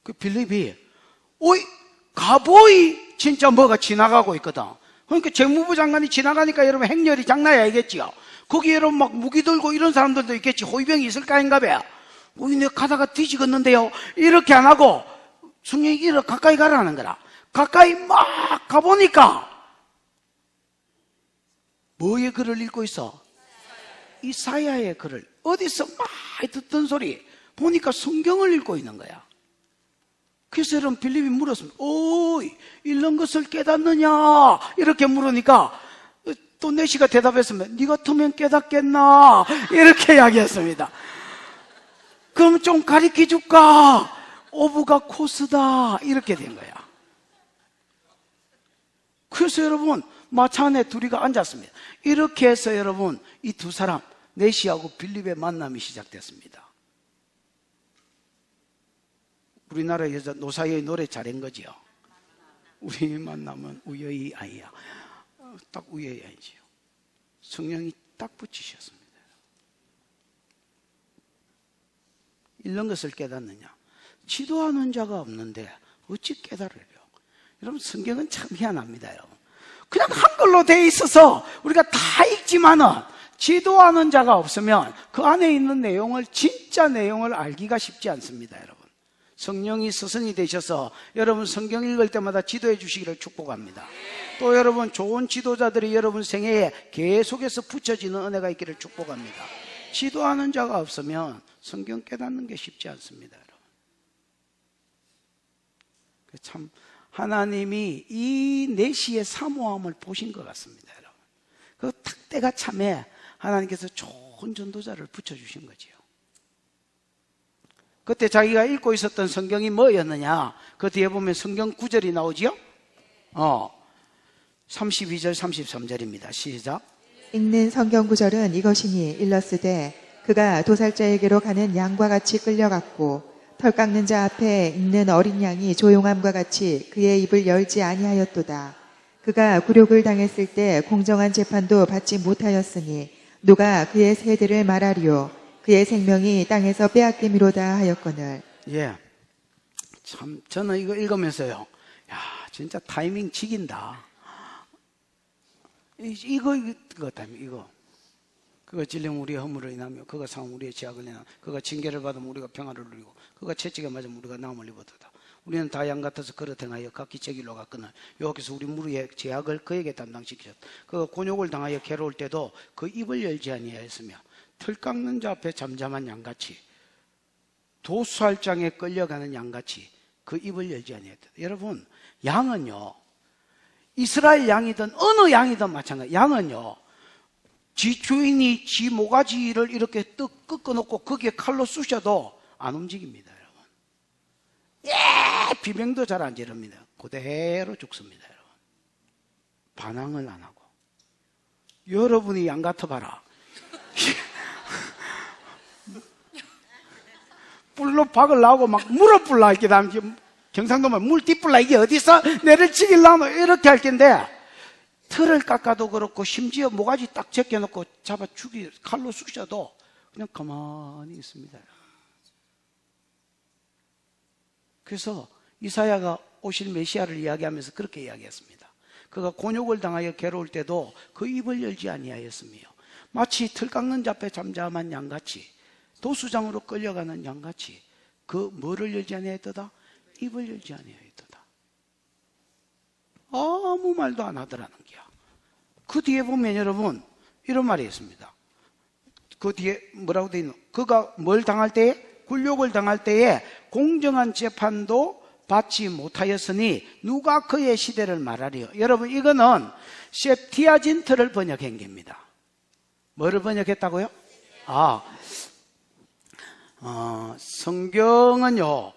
그 빌립이 오이 가보이 진짜 뭐가 지나가고 있거든. 그러니까 재무부 장관이 지나가니까 여러분 행렬이 장난이 아니겠지요. 거기 여러분 막 무기 들고 이런 사람들도 있겠지. 호위병이 있을까 인가 봐. 오이 내가 가다가 뒤지겠는데요. 이렇게 안 하고 성령이 이렇게 가까이 가라는 거라. 가까이 막 가보니까 뭐의 글을 읽고 있어? 이사야의 글을 어디서 막 듣던 소리 보니까 성경을 읽고 있는 거야. 그래서 여러분 빌립이 물었습니다. 오이 읽는 것을 깨닫느냐 이렇게 물으니까 또 내시가 대답했으면 네 같으면 깨닫겠나 이렇게 이야기했습니다. 그럼 좀 가르쳐 줄까? 오브가 코스다 이렇게 된 거야. 그래서 여러분 마차 안에 둘이가 앉았습니다. 이렇게 해서 여러분 이 두 사람 내시하고 빌립의 만남이 시작됐습니다. 우리나라 여자 노사연이 노래 잘한 거지요. 우리 만남은 우여이 아이야. 딱 우여이 아이지요. 성령이 딱 붙이셨습니다. 읽는 것을 깨닫느냐? 지도하는 자가 없는데 어찌 깨달으려? 여러분 성경은 참 희한합니다. 여러분. 그냥 한글로 되어 있어서 우리가 다 읽지만은 지도하는 자가 없으면 그 안에 있는 내용을 진짜 내용을 알기가 쉽지 않습니다. 여러분 성령이 스승이 되셔서 여러분 성경 읽을 때마다 지도해 주시기를 축복합니다. 또 여러분 좋은 지도자들이 여러분 생애에 계속해서 붙여지는 은혜가 있기를 축복합니다. 지도하는 자가 없으면 성경 깨닫는 게 쉽지 않습니다. 여러분. 참 하나님이 이 내시의 사모함을 보신 것 같습니다. 여러분. 그 딱 때가 참에 하나님께서 좋은 전도자를 붙여주신 거지요. 그때 자기가 읽고 있었던 성경이 뭐였느냐? 그 뒤에 보면 성경 구절이 나오지요? 32절 33절입니다. 시작. 읽는 성경 구절은 이것이니 일렀으되 그가 도살자에게로 가는 양과 같이 끌려갔고 털 깎는 자 앞에 있는 어린 양이 조용함과 같이 그의 입을 열지 아니하였도다. 그가 굴욕을 당했을 때 공정한 재판도 받지 못하였으니 누가 그의 세대를 말하리요. 그의 생명이 땅에서 빼앗김이로다 하였거늘. 예, 참 저는 이거 읽으면서요. 야, 진짜 타이밍 지긴다. 이거 그가 찔리면 우리의 허물을 인하며 그가 상하면 우리의 죄악을 인하며 그가 징계를 받으면 우리가 평화를 누리고 그가 채찍에 맞으면 우리가 나음을 입었도다. 우리는 다 양 같아서 그릇 행하여 각기 제 길로 갔거늘 여호와께서 우리 무리의 죄악을 그에게 담당시키셨다. 그가 곤욕을 당하여 괴로울 때도 그 입을 열지 아니하였으며 털 깎는 자 앞에 잠잠한 양같이 도수할장에 끌려가는 양같이 그 입을 열지 아니했다. 여러분 양은요 이스라엘 양이든 어느 양이든 마찬가지. 양은요 지 주인이 지 모가지를 이렇게 뜩 꺾어놓고 거기에 칼로 쑤셔도 안 움직입니다. 여러분 비명도 잘 안 지릅니다. 그대로 죽습니다. 여러분 반항을 안 하고. 여러분이 양 같아봐라. 뿔로 박을 나오고 막 물어 뿔라 이렇게 다음 경상도면 물 띠뿔라 이게 어디서 내를 죽이려면 이렇게 할 텐데 털을 깎아도 그렇고 심지어 모가지 딱 제껴놓고 잡아 칼로 쑤셔도 그냥 가만히 있습니다. 그래서 이사야가 오실 메시아를 이야기하면서 그렇게 이야기했습니다. 그가 곤욕을 당하여 괴로울 때도 그 입을 열지 아니하였으며 마치 틀 깎는 자 앞에 잠잠한 양같이 도수장으로 끌려가는 양같이 그 뭐를 열지 아니하였도다? 입을 열지 아니하였도다. 아무 말도 안 하더라는 거야. 그 뒤에 보면 여러분 이런 말이 있습니다. 그 뒤에 뭐라고 되어 있노? 그가 뭘 당할 때에? 굴욕을 당할 때에 공정한 재판도 받지 못하였으니 누가 그의 시대를 말하리요? 여러분 이거는 셉티아진트를 번역한 겁니다. 뭐를 번역했다고요? 성경은요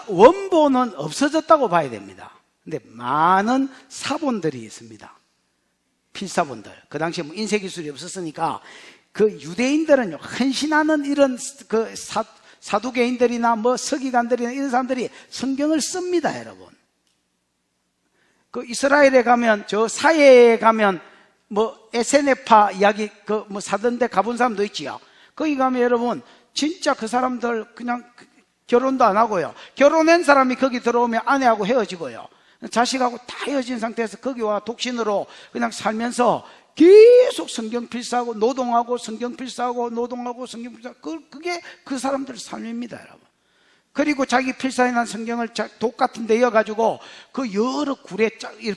원본은 없어졌다고 봐야 됩니다. 근데 많은 사본들이 있습니다. 필사본들. 그 당시에 뭐 인쇄기술이 없었으니까 그 유대인들은요 헌신하는 이런 그 사두개인들이나 뭐 서기관들이나 이런 사람들이 성경을 씁니다. 여러분 그 이스라엘에 가면 저 사해에 가면 뭐 에세네파 이야기 그 뭐 사던 데 가본 사람도 있지요. 거기 가면 여러분 진짜 그 사람들 그냥 결혼도 안 하고요, 결혼한 사람이 거기 들어오면 아내하고 헤어지고요, 자식하고 다 헤어진 상태에서 거기 와 독신으로 그냥 살면서 계속 성경 필사하고 노동하고 성경 필사하고 노동하고 성경 필사하고 그게 그 사람들 삶입니다. 여러분 그리고 자기 필사해난 성경을 독 같은 데 이어가지고 그 여러 굴에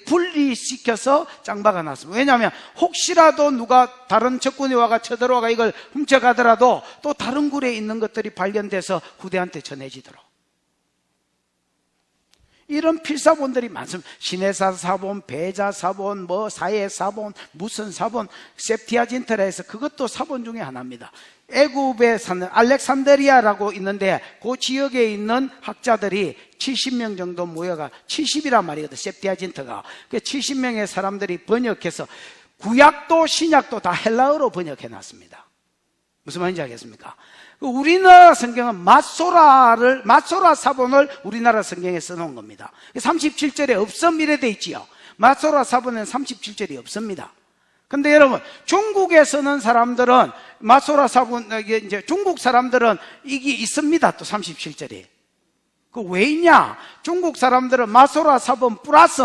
분리시켜서 짱박아 놨습니다. 왜냐하면 혹시라도 누가 다른 적군이 와가 쳐들어와가 이걸 훔쳐가더라도 또 다른 굴에 있는 것들이 발견돼서 후대한테 전해지도록 이런 필사본들이 많습니다. 시내사 사본, 배자 사본, 뭐 사해 사본, 무슨 사본, 셉티아진트라 해서 그것도 사본 중에 하나입니다. 애굽에 사는 알렉산드리아라고 있는데 그 지역에 있는 학자들이 70명 정도 모여가 70이란 말이거든. 셉티아진트가 그 70명의 사람들이 번역해서 구약도 신약도 다 헬라어로 번역해 놨습니다. 무슨 말인지 알겠습니까? 우리나라 성경은 마소라 사본을 우리나라 성경에 써놓은 겁니다. 37절에 없음 이래 돼 있지요. 마소라 사본에는 37절이 없습니다. 근데 여러분 중국에 쓰는 사람들은 마소라 사본, 이제 중국 사람들은 이게 있습니다. 또 37절이 그 왜 있냐? 중국 사람들은 마소라 사본 플러스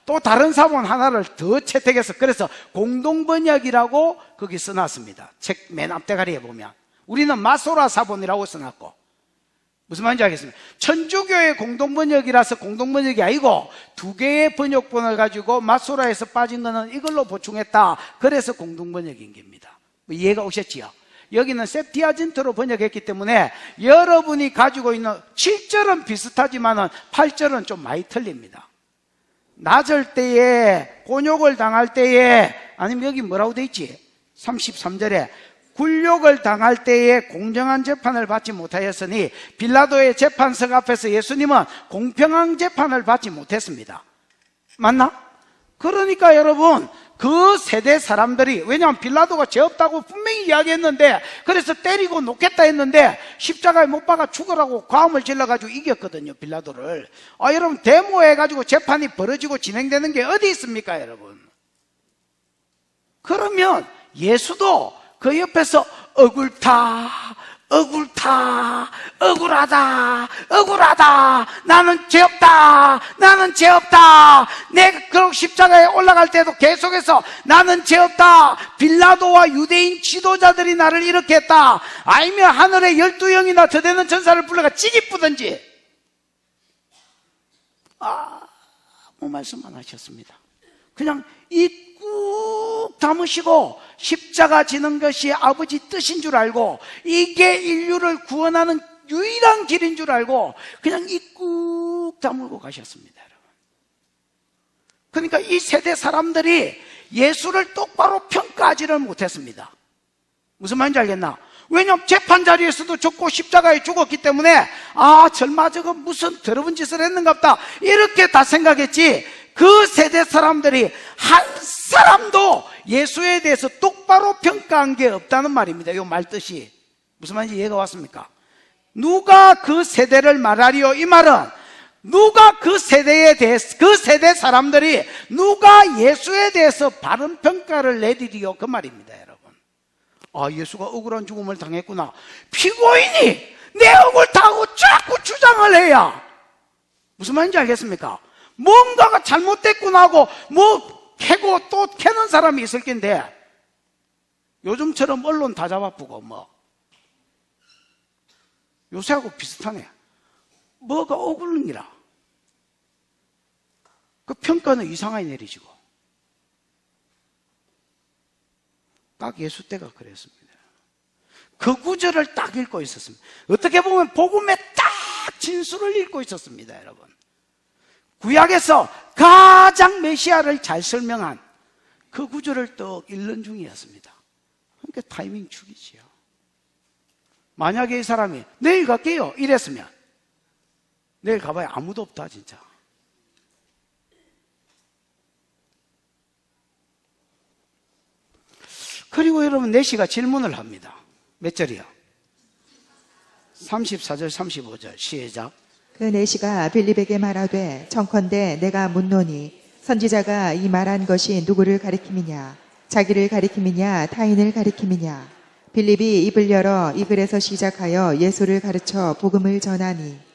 또 다른 사본 하나를 더 채택해서 그래서 공동번역이라고 거기 써놨습니다. 책 맨 앞대가리에 보면 우리는 마소라 사본이라고 써놨고, 무슨 말인지 알겠습니까? 천주교의 공동번역이라서 공동번역이 아니고 두 개의 번역본을 가지고 마소라에서 빠진 거는 이걸로 보충했다. 그래서 공동번역인 겁니다. 이해가 오셨지요? 여기는 셉티아진트로 번역했기 때문에 여러분이 가지고 있는 7절은 비슷하지만 8절은 좀 많이 틀립니다. 낮을 때에 곤욕을 당할 때에, 아니면 여기 뭐라고 돼 있지? 33절에 굴욕을 당할 때에 공정한 재판을 받지 못하였으니 빌라도의 재판석 앞에서 예수님은 공평한 재판을 받지 못했습니다. 맞나? 그러니까 여러분 그 세대 사람들이, 왜냐하면 빌라도가 죄 없다고 분명히 이야기했는데 그래서 때리고 놓겠다 했는데 십자가에 못 박아 죽으라고 과음을 질러가지고 이겼거든요, 빌라도를. 여러분 데모해가지고 재판이 벌어지고 진행되는 게 어디 있습니까, 여러분? 그러면 예수도 그 옆에서 억울하다, 나는 죄 없다, 내가 그 십자가에 올라갈 때도 계속해서 나는 죄 없다, 빌라도와 유대인 지도자들이 나를 이렇게 했다, 아니면 하늘에 12영이나 더 되는 전사를 불러가 찌기 뿌든지 아무 말씀 안 하셨습니다. 그냥 꾹 담으시고 십자가 지는 것이 아버지 뜻인 줄 알고 이게 인류를 구원하는 유일한 길인 줄 알고 그냥 꾹 다물고 가셨습니다, 여러분. 그러니까 이 세대 사람들이 예수를 똑바로 평가하지를 못했습니다. 무슨 말인지 알겠나? 왜냐하면 재판 자리에서도 죽고 십자가에 죽었기 때문에 절마 저거 무슨 더러운 짓을 했는갑다 이렇게 다 생각했지, 그 세대 사람들이 한 사람도 예수에 대해서 똑바로 평가한 게 없다는 말입니다. 이 말 뜻이 무슨 말인지 이해가 왔습니까? 누가 그 세대를 말하리요? 이 말은 누가 그 세대에 대해서, 그 세대 사람들이 누가 예수에 대해서 바른 평가를 내리리요? 그 말입니다, 여러분. 예수가 억울한 죽음을 당했구나. 피고인이 내 억울 당하고 자꾸 주장을 해야 무슨 말인지 알겠습니까? 뭔가가 잘못됐구나 하고 캐고 또 캐는 사람이 있을 텐데 요즘처럼 언론 다 잡아쁘고 요새하고 비슷하네. 뭐가 오글는기라. 그 평가는 이상하게 내리지고. 딱 예수 때가 그랬습니다. 그 구절을 딱 읽고 있었습니다. 어떻게 보면 복음의 딱 진수를 읽고 있었습니다, 여러분. 구약에서 가장 메시아를 잘 설명한 그 구절을 또 읽는 중이었습니다. 그러니까 타이밍 죽이지요. 만약에 이 사람이 내일 갈게요 이랬으면 내일 가봐야 아무도 없다 진짜. 그리고 여러분 내시가 질문을 합니다. 몇 절이요? 34절 35절 시작. 그 내시가 빌립에게 말하되 청컨대 내가 묻노니 선지자가 이 말한 것이 누구를 가리킴이냐 자기를 가리킴이냐 타인을 가리킴이냐. 빌립이 입을 열어 이 글에서 시작하여 예수를 가르쳐 복음을 전하니.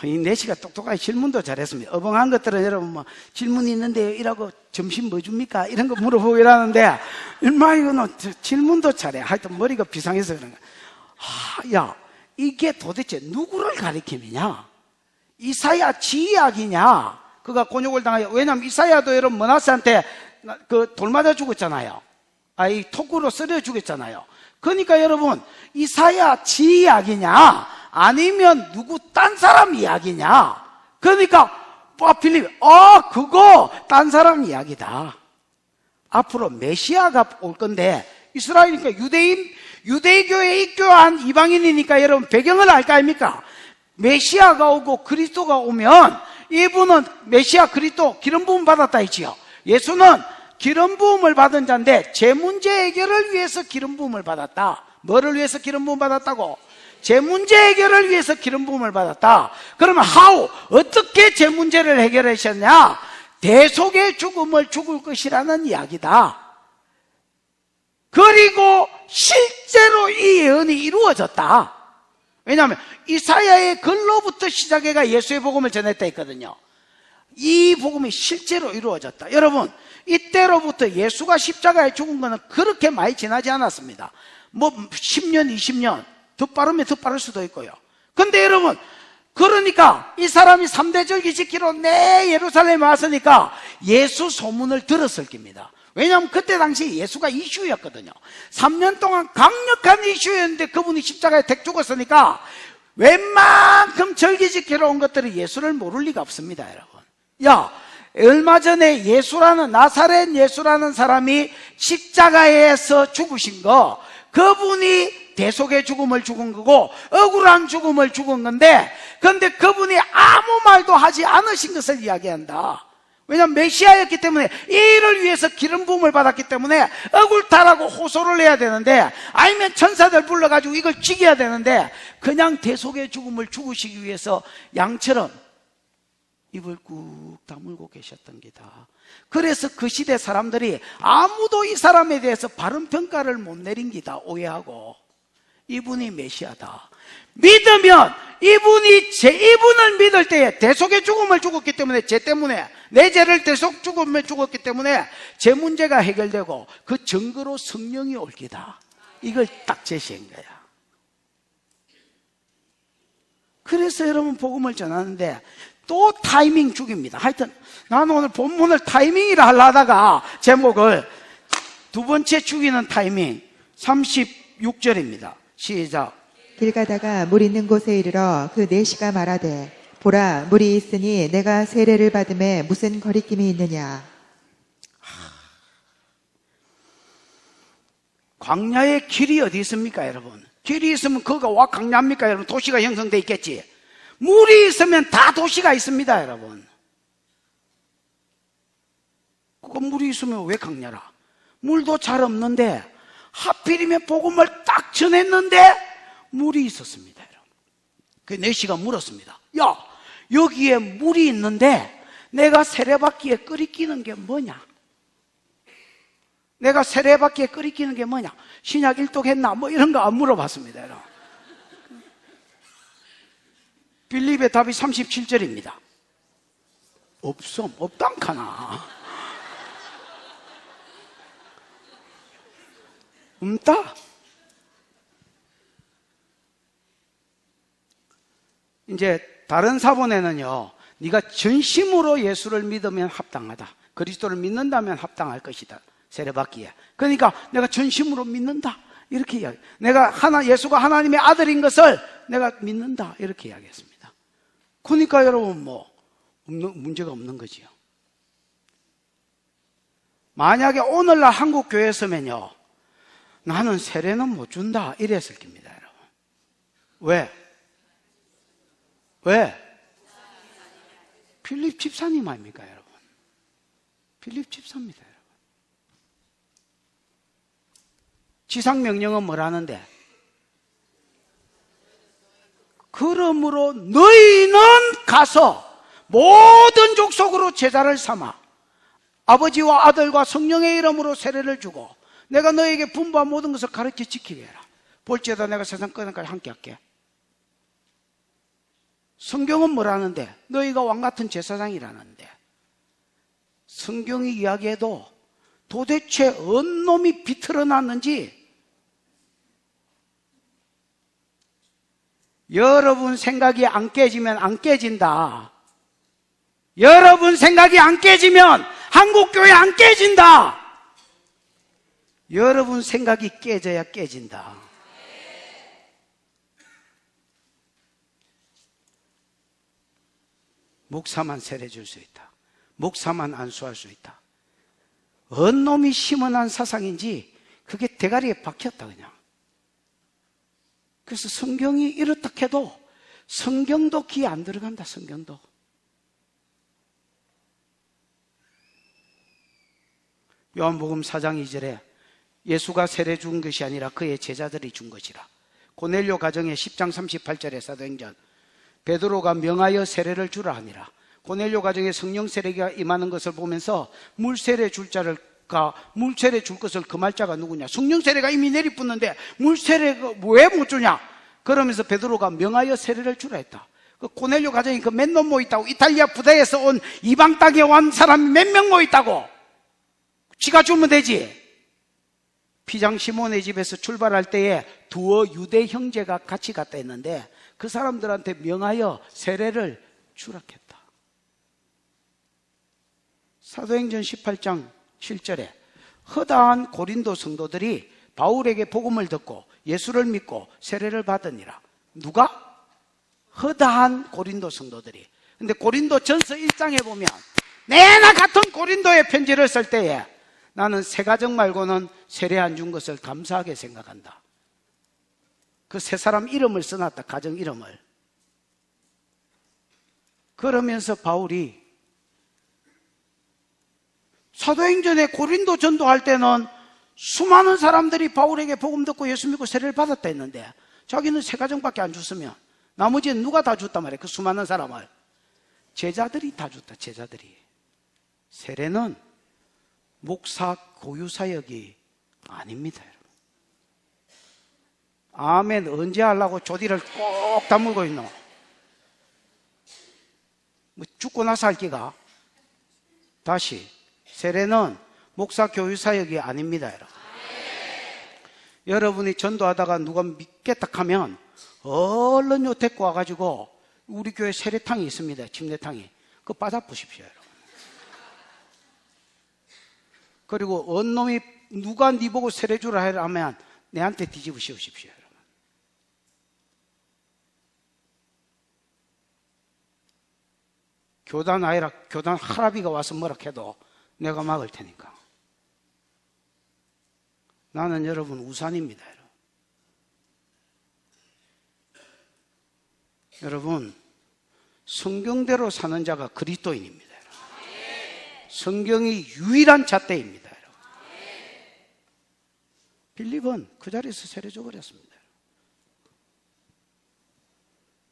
이 내시가 똑똑하게 질문도 잘했습니다. 어벙한 것들은 여러분 뭐 질문이 있는데요 이라고 점심 뭐 줍니까? 이런 거 물어보고 이러는데 얼마 이거는 질문도 잘해. 하여튼 머리가 비상해서 그런 거야. 야 이게 도대체 누구를 가리킴이냐? 이사야 지약이냐? 그가 곤욕을 당하여. 왜냐하면 이사야도 여러분 머나스한테 그 돌 맞아 죽었잖아요. 이 토구로 썰어 죽였잖아요. 그러니까 여러분 이사야 지약이냐? 아니면 누구 딴 사람 이야기냐? 그러니까 빌립 그거 딴 사람 이야기다. 앞으로 메시아가 올 건데 이스라엘이니까 유대교에 입교한 이방인이니까 여러분 배경을 알 거 아닙니까? 메시아가 오고 그리스도가 오면 이분은 메시아 그리스도 기름 부음 받았다 했지요. 예수는 기름 부음을 받은 자인데 제 문제 해결을 위해서 기름 부음을 받았다. 뭐를 위해서 기름 부음 받았다고? 제 문제 해결을 위해서 기름 부음을 받았다. 그러면 어떻게 제 문제를 해결하셨냐? 대속의 죽음을 죽을 것이라는 이야기다. 그리고 실제로 이 예언이 이루어졌다. 왜냐하면 이사야의 글로부터 시작해가 예수의 복음을 전했다 했거든요. 이 복음이 실제로 이루어졌다. 여러분 이때로부터 예수가 십자가에 죽은 것은 그렇게 많이 지나지 않았습니다. 뭐 10년 20년 더 빠르면 더 빠를 수도 있고요. 근데 여러분 그러니까 이 사람이 3대 절기 지키러 예루살렘에 왔으니까 예수 소문을 들었을 겁니다. 왜냐하면 그때 당시 예수가 이슈였거든요. 3년 동안 강력한 이슈였는데 그분이 십자가에 택 죽었으니까 웬만큼 절기 지키러 온 것들이 예수를 모를 리가 없습니다, 여러분. 얼마 전에 나사렛 예수라는 사람이 십자가에서 죽으신 거, 그분이 대속의 죽음을 죽은 거고 억울한 죽음을 죽은 건데, 그런데 그분이 아무 말도 하지 않으신 것을 이야기한다. 왜냐하면 메시아였기 때문에, 이 일을 위해서 기름 부음을 받았기 때문에 억울타라고 호소를 해야 되는데, 아니면 천사들 불러가지고 이걸 죽여야 되는데, 그냥 대속의 죽음을 죽으시기 위해서 양처럼 입을 꾹 다물고 계셨던 게다. 그래서 그 시대 사람들이 아무도 이 사람에 대해서 바른 평가를 못 내린 기다. 오해하고 이분이 메시아다. 믿으면 이분을 믿을 때에 대속의 죽음을 죽었기 때문에, 제 때문에 내 죄를 대속 죽음을 죽었기 때문에 제 문제가 해결되고 그 증거로 성령이 올 기다. 이걸 딱 제시한 거야. 그래서 여러분 복음을 전하는데 또 타이밍 죽입니다. 하여튼 나는 오늘 본문을 타이밍이라 하려다가 제목을 두 번째 죽이는 타이밍 36절입니다. 시작. 길 가다가 물 있는 곳에 이르러 그 내시가 말하되 보라 물이 있으니 내가 세례를 받음에 무슨 거리낌이 있느냐. 광야에 길이 어디 있습니까, 여러분? 길이 있으면 그거가 와 광야입니까, 여러분? 도시가 형성돼 있겠지. 물이 있으면 다 도시가 있습니다, 여러분. 그 물이 있으면 왜 광야라? 물도 잘 없는데 하필이면 복음을 딱 전했는데 물이 있었습니다, 여러분. 그 내시가 물었습니다. 여기에 물이 있는데 내가 세례받기에 끓이끼는 게 뭐냐? 내가 세례받기에 끓이끼는 게 뭐냐? 신약 일독했나? 뭐 이런 거 안 물어봤습니다, 여러분. 빌립의 답이 37절입니다. 없당카나. 없다? 이제 다른 사본에는요, 네가 전심으로 예수를 믿으면 합당하다. 그리스도를 믿는다면 합당할 것이다. 세례받기에. 그러니까 내가 전심으로 믿는다. 이렇게 이야기. 예수가 하나님의 아들인 것을 내가 믿는다. 이렇게 이야기했습니다. 그러니까 여러분 문제가 없는 거지요. 만약에 오늘날 한국 교회에서면요, 나는 세례는 못 준다. 이랬을 겁니다, 여러분. 왜? 필립 집사님 아닙니까, 여러분? 필립 집사입니다, 여러분. 지상명령은 뭐라는데? 그러므로 너희는 가서 모든 족속으로 제자를 삼아 아버지와 아들과 성령의 이름으로 세례를 주고 내가 너에게 분부한 모든 것을 가르쳐 지키게 해라. 볼지어다 내가 세상 끝날까지 함께 할게. 성경은 뭐라는데? 너희가 왕같은 제사장이라는데, 성경이 이야기해도 도대체 어느 놈이 비틀어 놨는지 여러분 생각이 안 깨지면 안 깨진다. 여러분 생각이 안 깨지면 한국교회 안 깨진다. 여러분 생각이 깨져야 깨진다. 목사만 세례 줄 수 있다. 목사만 안수할 수 있다. 어느 놈이 심어난 사상인지 그게 대가리에 박혔다 그냥. 그래서 성경이 이렇다 해도 성경도 귀에 안 들어간다. 성경도. 요한복음 4장 2절에 예수가 세례 준 것이 아니라 그의 제자들이 준 것이라. 고넬료 가정의 10장 38절에 사도행전, 베드로가 명하여 세례를 주라 하니라. 고넬료 가정에 성령 세례가 임하는 것을 보면서 물세례 줄 것을 금할 자가 누구냐? 성령 세례가 이미 내리붙는데 물세례가 왜 못 주냐? 그러면서 베드로가 명하여 세례를 주라 했다. 그 고넬료 가정이 그 몇 놈 모였다고? 이탈리아 부다에서 온 이방 땅에 온 사람이 몇 명 모였다고? 지가 주면 되지. 피장 시몬의 집에서 출발할 때에 두어 유대 형제가 같이 갔다 했는데 그 사람들한테 명하여 세례를 주라 했다. 사도행전 18장 7절에 허다한 고린도 성도들이 바울에게 복음을 듣고 예수를 믿고 세례를 받으니라. 누가? 허다한 고린도 성도들이. 근데 고린도 전서 1장에 보면 내나 같은 고린도의 편지를 쓸 때에 나는 새 가정 말고는 세례 안 준 것을 감사하게 생각한다. 그 세 사람 이름을 써놨다. 가정 이름을. 그러면서 바울이 사도행전에 고린도 전도할 때는 수많은 사람들이 바울에게 복음 듣고 예수 믿고 세례를 받았다 했는데 자기는 세 가정밖에 안 줬으면 나머지는 누가 다 줬단 말이에요. 그 수많은 사람을. 제자들이 다 줬다. 제자들이. 세례는 목사 고유 사역이 아닙니다. 여러분. 아멘. 언제 하려고 조디를 꼭 다물고 있노? 뭐 죽고 나서 할 기가? 다시. 세례는 목사 교유 사역이 아닙니다, 여러분. 여러분이 전도하다가 누가 믿겠다 하면 얼른 요 데리고 와가지고 우리 교회 세례탕이 있습니다. 침례탕이. 그거 빠져보십시오, 여러분. 그리고 어느 놈이 누가 네 보고 세례 주라 하면 내한테 뒤집어 씌우십시오, 여러분. 교단 아니라 교단 할아비가 와서 뭐라 해도 내가 막을 테니까. 나는 여러분 우산입니다. 여러분 성경대로 사는 자가 그리스도인입니다. 성경이 유일한 잣대입니다. 빌립은 그 자리에서 세례 줘버렸습니다.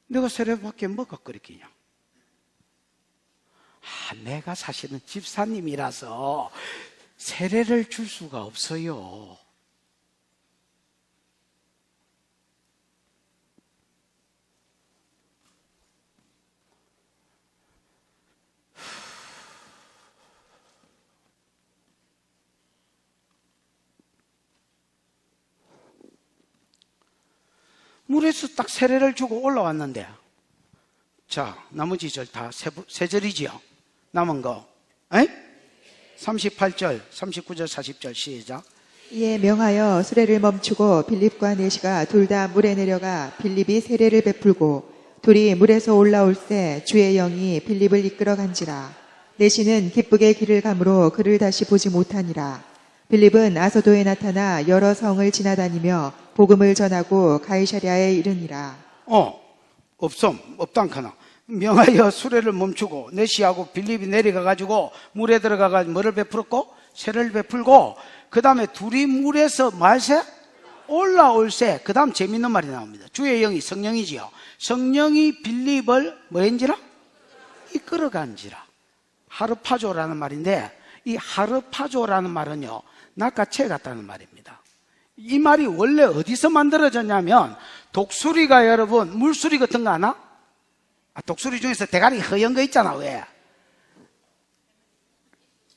내가 세례 받기에 뭐가 그렇겠냐? 내가 사실은 집사님이라서 세례를 줄 수가 없어요. 물에서 딱 세례를 주고 올라왔는데 자, 나머지 절 다 세 절이지요. 남은 거. 에? 38절, 39절, 40절 시작. 이에 명하여 수레를 멈추고 빌립과 내시가 둘 다 물에 내려가 빌립이 세례를 베풀고 둘이 물에서 올라올새 주의 영이 빌립을 이끌어 간지라. 내시는 기쁘게 길을 가므로 그를 다시 보지 못하니라. 빌립은 아소도에 나타나 여러 성을 지나다니며 복음을 전하고 가이사랴에 이르니라. 없당카나. 명하여 수레를 멈추고 내시하고 빌립이 내려가 가지고 물에 들어가 가지고 뭐를 베풀었고 세를 베풀고 그 다음에 둘이 물에서 말세 올라올세. 그 다음 재밌는 말이 나옵니다. 주의 영이 성령이지요. 성령이 빌립을 뭐인지라 이끌어간지라. 하르파조라는 말인데 이 하르파조라는 말은요 낚아채 같다는 말입니다. 이 말이 원래 어디서 만들어졌냐면 독수리가 여러분 물수리 같은 거 아나? 독수리 중에서 대가리 허연 거 있잖아. 왜?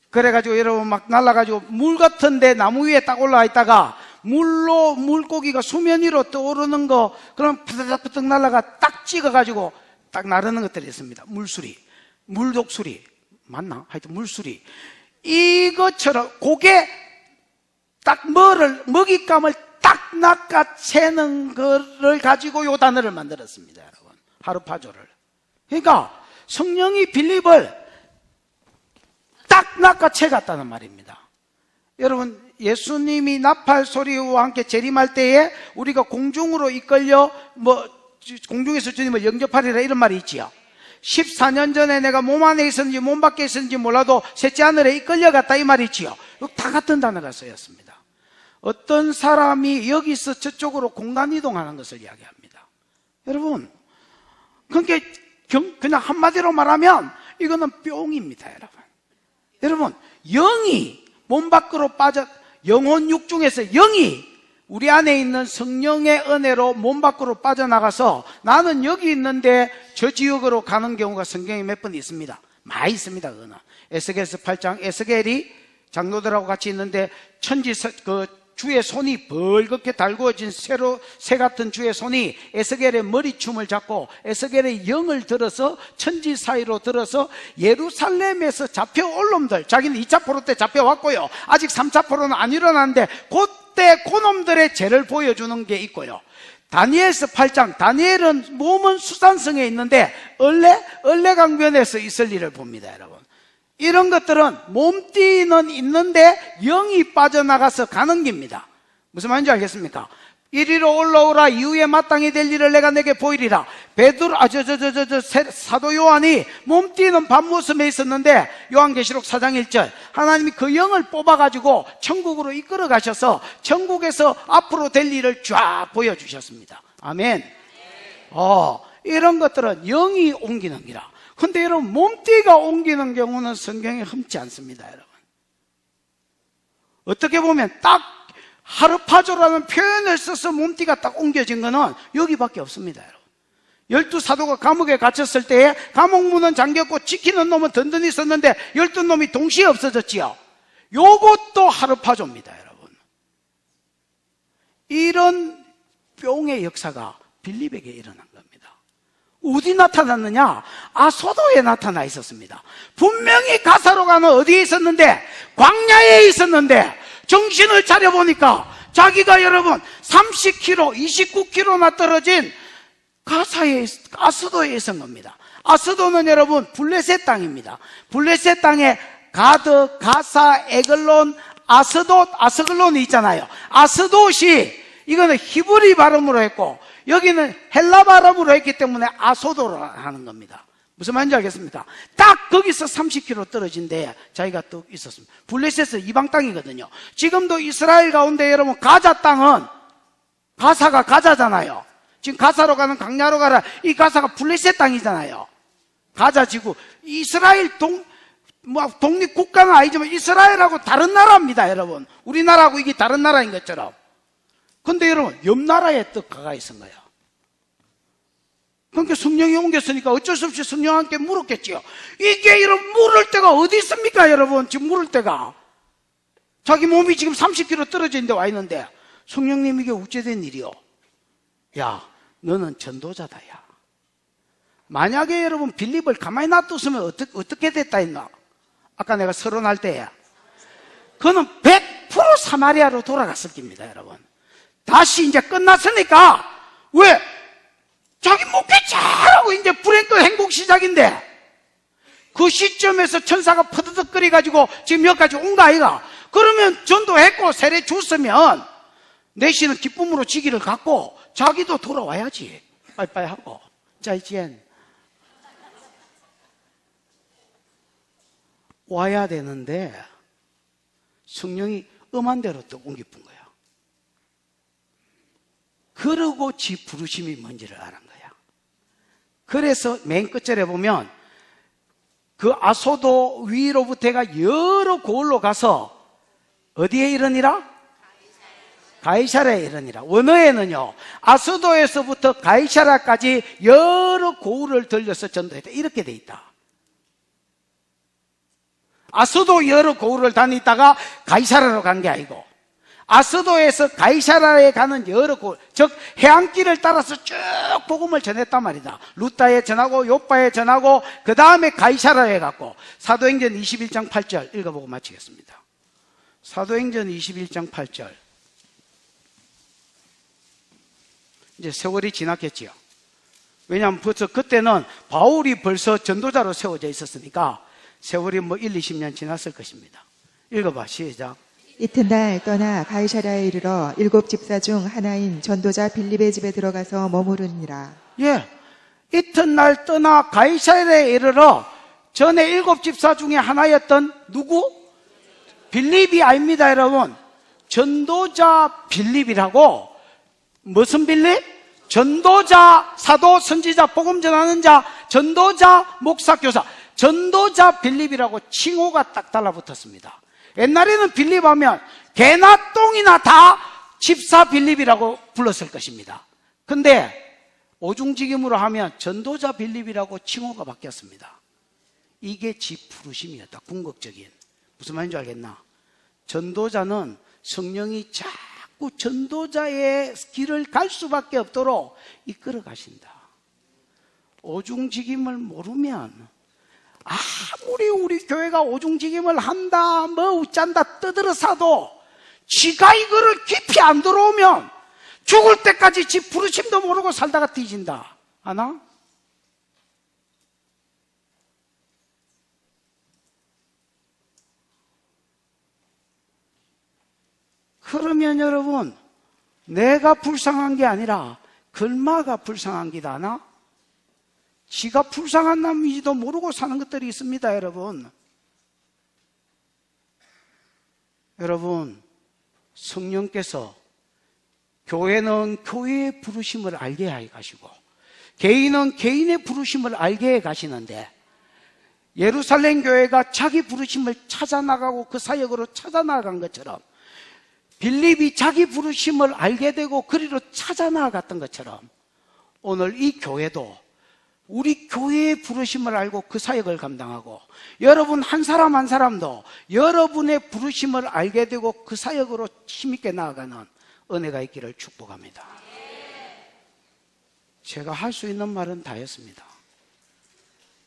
그래가지고 여러분 막 날아가지고 물 같은데 나무 위에 딱 올라와 있다가 물로 물고기가 수면 위로 떠오르는 거 그럼 푸드득 날아가 딱 찍어가지고 딱 나르는 것들이 있습니다. 물수리, 물독수리 맞나? 하여튼 물수리 이것처럼 고개 딱 먹잇감을 딱 낚아채는 거를 가지고 요 단어를 만들었습니다. 여러분 하르파조를. 그러니까 성령이 빌립을 딱 낚아채 갔다는 말입니다. 여러분 예수님이 나팔 소리와 함께 재림할 때에 우리가 공중으로 이끌려 공중에서 주님을 영접하리라 이런 말이 있지요. 14년 전에 내가 몸 안에 있었는지 몸 밖에 있었는지 몰라도 셋째 하늘에 이끌려 갔다 이 말이 있지요. 다 같은 단어가 쓰였습니다. 어떤 사람이 여기서 저쪽으로 공간 이동하는 것을 이야기합니다. 여러분 그러니까 그냥 한마디로 말하면 이거는 뿅입니다. 여러분 영이 몸 밖으로 영혼 육중에서 영이 우리 안에 있는 성령의 은혜로 몸 밖으로 빠져나가서 나는 여기 있는데 저 지역으로 가는 경우가 성경에 몇 번 있습니다. 많이 있습니다. 그거는 에스겔서 8장 에스겔이 장로들하고 같이 있는데 주의 손이 벌겋게 달구어진 새 같은 주의 손이 에스겔의 머리춤을 잡고 에스겔의 영을 들어서 천지 사이로 들어서 예루살렘에서 잡혀올 놈들, 자기는 2차 포로 때 잡혀왔고요 아직 3차 포로는 안 일어났는데 그때 그놈들의 죄를 보여주는 게 있고요. 다니엘서 8장 다니엘은 몸은 수산성에 있는데 얼레강변에서 있을 일을 봅니다. 여러분 이런 것들은 몸띠는 있는데 영이 빠져나가서 가는 겁니다. 무슨 말인지 알겠습니까? 이리로 올라오라. 이후에 마땅히 될 일을 내가 내게 보이리라. 사도 요한이 몸띠는 밤모습에 있었는데 요한계시록 4장 1절 하나님이 그 영을 뽑아가지고 천국으로 이끌어 가셔서 천국에서 앞으로 될 일을 쫙 보여주셨습니다. 아멘. 이런 것들은 영이 옮기는 기라. 근데 여러분 몸띠가 옮기는 경우는 성경에 흠지 않습니다. 여러분 어떻게 보면 딱 하르파조라는 표현을 써서 몸띠가 딱 옮겨진 거는 여기밖에 없습니다. 여러분 12사도가 감옥에 갇혔을 때에 감옥문은 잠겼고 지키는 놈은 든든히 있었는데 12놈이 동시에 없어졌지요. 요것도 하르파조입니다. 여러분 이런 뿅의 역사가 빌립에게 일어난 겁니다. 어디 나타났느냐? 아소도에 나타나 있었습니다. 분명히 가사로 가는 어디에 있었는데? 광야에 있었는데 정신을 차려보니까 자기가 여러분 30km, 29km나 떨어진 아스도에 있었던 겁니다. 아스도는 여러분 블레셋 땅입니다. 블레셋 땅에 가드, 가사, 에글론, 아스글론이 있잖아요. 아스돗이 이거는 히브리 발음으로 했고 여기는 헬라 발음으로 했기 때문에 아소도로 하는 겁니다. 무슨 말인지 알겠습니까? 딱 거기서 30km 떨어진 데에 자기가 또 있었습니다. 블레셋은 이방 땅이거든요. 지금도 이스라엘 가운데 여러분 가자 땅은 가사가 가자잖아요. 지금 가사로 가는 강야로 가라. 이 가사가 블레셋 땅이잖아요. 가자 지구. 이스라엘 독립국가는 아니지만 이스라엘하고 다른 나라입니다. 여러분 우리나라하고 이게 다른 나라인 것처럼. 근데 여러분 옆 나라에 또 가가 있은 거예요. 그러니까 성령이 옮겼으니까 어쩔 수 없이 성령한테 물었겠지요. 이게 이런 물을 데가 어디 있습니까? 여러분 지금 물을 데가 자기 몸이 지금 30km 떨어져 있는데 와 있는데 성령님 이게 어째된 일이요? 야 너는 전도자다. 야 만약에 여러분 빌립을 가만히 놔뒀으면 어떻게 됐다 했나? 아까 내가 서론할 때야. 그는 100% 사마리아로 돌아갔을 겁니다, 여러분. 다시 이제 끝났으니까, 왜? 자기 목회 잘하고 이제 불행도 행복 시작인데, 그 시점에서 천사가 퍼드덕거려가지고 지금 여기까지 온 거 아이가? 그러면 전도했고 세례 줬으면 내시는 기쁨으로 지기를 갖고 자기도 돌아와야지. 빠이빠이 하고. 짜이지엔. 와야 되는데 성령이 엄한 대로 또 옮기쁜 거야. 그러고 지 부르심이 뭔지를 알은 거야. 그래서 맨 끝절에 보면 그 아소도 위로부터가 여러 고을로 가서 어디에 이르니라? 가이사라에 이르니라. 원어에는요, 아소도에서부터 가이사라까지 여러 고을을 들려서 전도했다. 이렇게 돼 있다. 아소도 여러 고을을 다니다가 가이사라로 간 게 아니고, 아소도에서 가이사라에 가는 여러 고을, 즉 해안길을 따라서 쭉 복음을 전했단 말이다. 루따에 전하고 요빠에 전하고 그 다음에 가이사라에 갔고. 사도행전 21장 8절 읽어보고 마치겠습니다. 사도행전 21장 8절. 이제 세월이 지났겠지요. 왜냐하면 벌써 그때는 바울이 벌써 전도자로 세워져 있었으니까 세월이 뭐 1, 20년 지났을 것입니다. 읽어봐, 시작. 이튿날 떠나 가이사라에 이르러 7 집사 중 하나인 전도자 빌립의 집에 들어가서 머무르니라. 예, 이튿날 떠나 가이사라에 이르러 전에 7 집사 중에 하나였던 누구? 빌립이 아닙니다, 여러분. 전도자 빌립이라고. 무슨 빌립? 전도자, 사도, 선지자, 복음 전하는 자, 전도자, 목사, 교사. 전도자 빌립이라고 칭호가 딱 달라붙었습니다. 옛날에는 빌립 하면 개나 똥이나 다 집사 빌립이라고 불렀을 것입니다. 근데 오중직임으로 하면 전도자 빌립이라고 칭호가 바뀌었습니다. 이게 지 부르심이었다. 궁극적인. 무슨 말인지 알겠나? 전도자는 성령이 자꾸 전도자의 길을 갈 수밖에 없도록 이끌어 가신다. 오중직임을 모르면 아무리 우리 교회가 오중직임을 한다, 뭐 웃잔다 떠들어사도 지가 이거를 깊이 안 들어오면 죽을 때까지 지 부르심도 모르고 살다가 뒤진다. 아나? 그러면 여러분, 내가 불쌍한 게 아니라 글마가 불쌍한 기다 아나? 지가 불쌍한 남인지도 모르고 사는 것들이 있습니다, 여러분. 여러분, 성령께서 교회는 교회의 부르심을 알게 해 가시고 개인은 개인의 부르심을 알게 해 가시는데, 예루살렘 교회가 자기 부르심을 찾아나가고 그 사역으로 찾아나간 것처럼 빌립이 자기 부르심을 알게 되고 그리로 찾아나갔던 것처럼 오늘 이 교회도 우리 교회의 부르심을 알고 그 사역을 감당하고 여러분 한 사람 한 사람도 여러분의 부르심을 알게 되고 그 사역으로 힘있게 나아가는 은혜가 있기를 축복합니다. 제가 할 수 있는 말은 다 했습니다.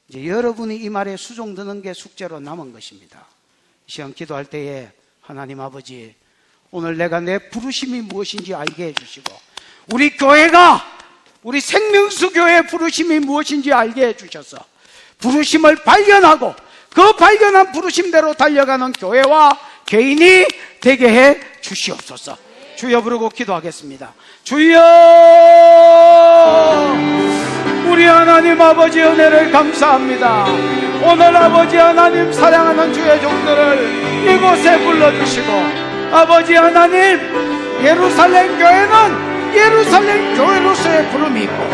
이제 여러분이 이 말에 수종드는 게 숙제로 남은 것입니다. 시험 기도할 때에 하나님 아버지, 오늘 내가 내 부르심이 무엇인지 알게 해주시고 우리 교회가, 우리 생명수 교회의 부르심이 무엇인지 알게 해주셔서 부르심을 발견하고 그 발견한 부르심대로 달려가는 교회와 개인이 되게 해 주시옵소서. 주여 부르고 기도하겠습니다. 주여, 우리 하나님 아버지 은혜를 감사합니다. 오늘 아버지 하나님 사랑하는 주의 종들을 이곳에 불러주시고, 아버지 하나님, 예루살렘 교회는 예루살렘 교회로서의 부름이 있고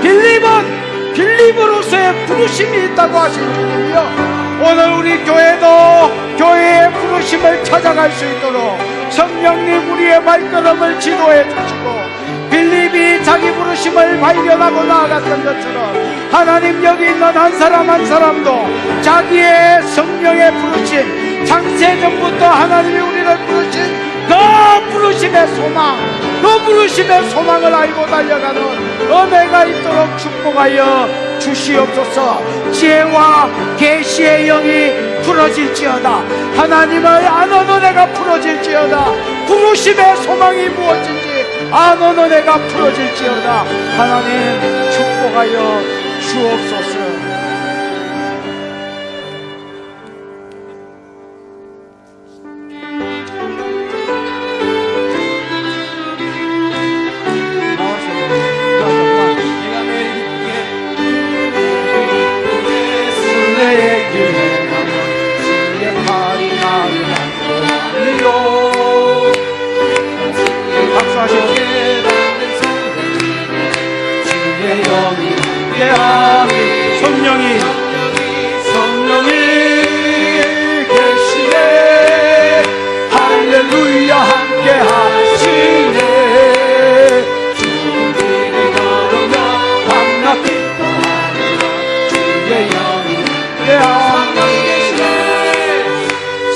빌립은 빌립으로서의 부르심이 있다고 하시는 분이며, 오늘 우리 교회도 교회의 부르심을 찾아갈 수 있도록 성령님 우리의 발걸음을 지도해 주시고, 빌립이 자기 부르심을 발견하고 나아갔던 것처럼 하나님 여기 있는 한 사람 한 사람도 자기의 성령의 부르심, 창세전부터 하나님이 우리를 부르신 그 부르심의 소망, 그 부르심의 소망을 알고 달려가는 은혜가 있도록 축복하여 주시옵소서. 지혜와 계시의 영이 풀어질지어다. 하나님을 아는 은혜가 풀어질지어다. 부르심의 소망이 무엇인지 아는 은혜가 풀어질지어다. 하나님 축복하여 주옵소서. 성령이 계시네. 할렐루야 함께 하시네. 주님을 걸으며 밤낮 기뻐하며 주의 영이 성령이 계시네.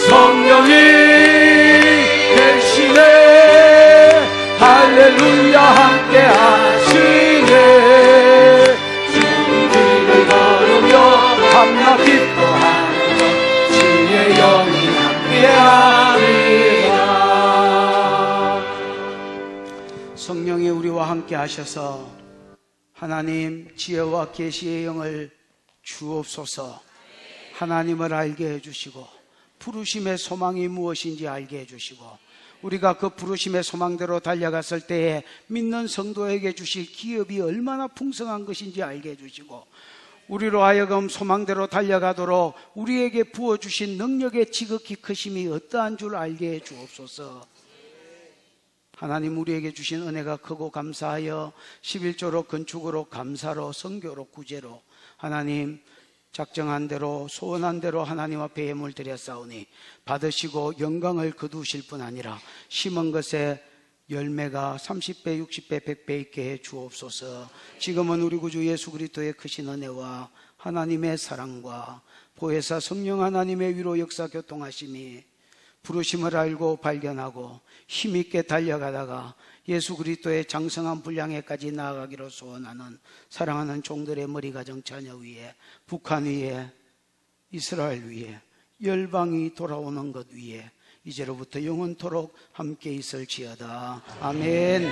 성령이 계시네. 할렐루야 함께 하시네. 밤낮 기뻐하며 주의 영이 함께하리라. 성령이 우리와 함께 하셔서 하나님 지혜와 계시의 영을 주옵소서. 하나님을 알게 해주시고 부르심의 소망이 무엇인지 알게 해주시고 우리가 그 부르심의 소망대로 달려갔을 때에 믿는 성도에게 주실 기업이 얼마나 풍성한 것인지 알게 해주시고 우리로 하여금 소망대로 달려가도록 우리에게 부어주신 능력의 지극히 크심이 어떠한 줄 알게 해 주옵소서. 하나님 우리에게 주신 은혜가 크고 감사하여 11조로 건축으로 감사로 선교로 구제로 하나님 작정한 대로 소원한 대로 하나님 앞에 예물 드렸사오니 받으시고 영광을 거두실 뿐 아니라 심은 것에 열매가 30배, 60배, 100배 있게 해 주옵소서. 지금은 우리 구주 예수 그리스도의 크신 은혜와 하나님의 사랑과 보혜사 성령 하나님의 위로 역사 교통하심이 부르심을 알고 발견하고 힘있게 달려가다가 예수 그리스도의 장성한 분량에까지 나아가기로 소원하는 사랑하는 종들의 머리 가정 자녀 위에 북한 위에 이스라엘 위에 열방이 돌아오는 것 위에 이제로부터 영원토록 함께 있을지어다. 아멘.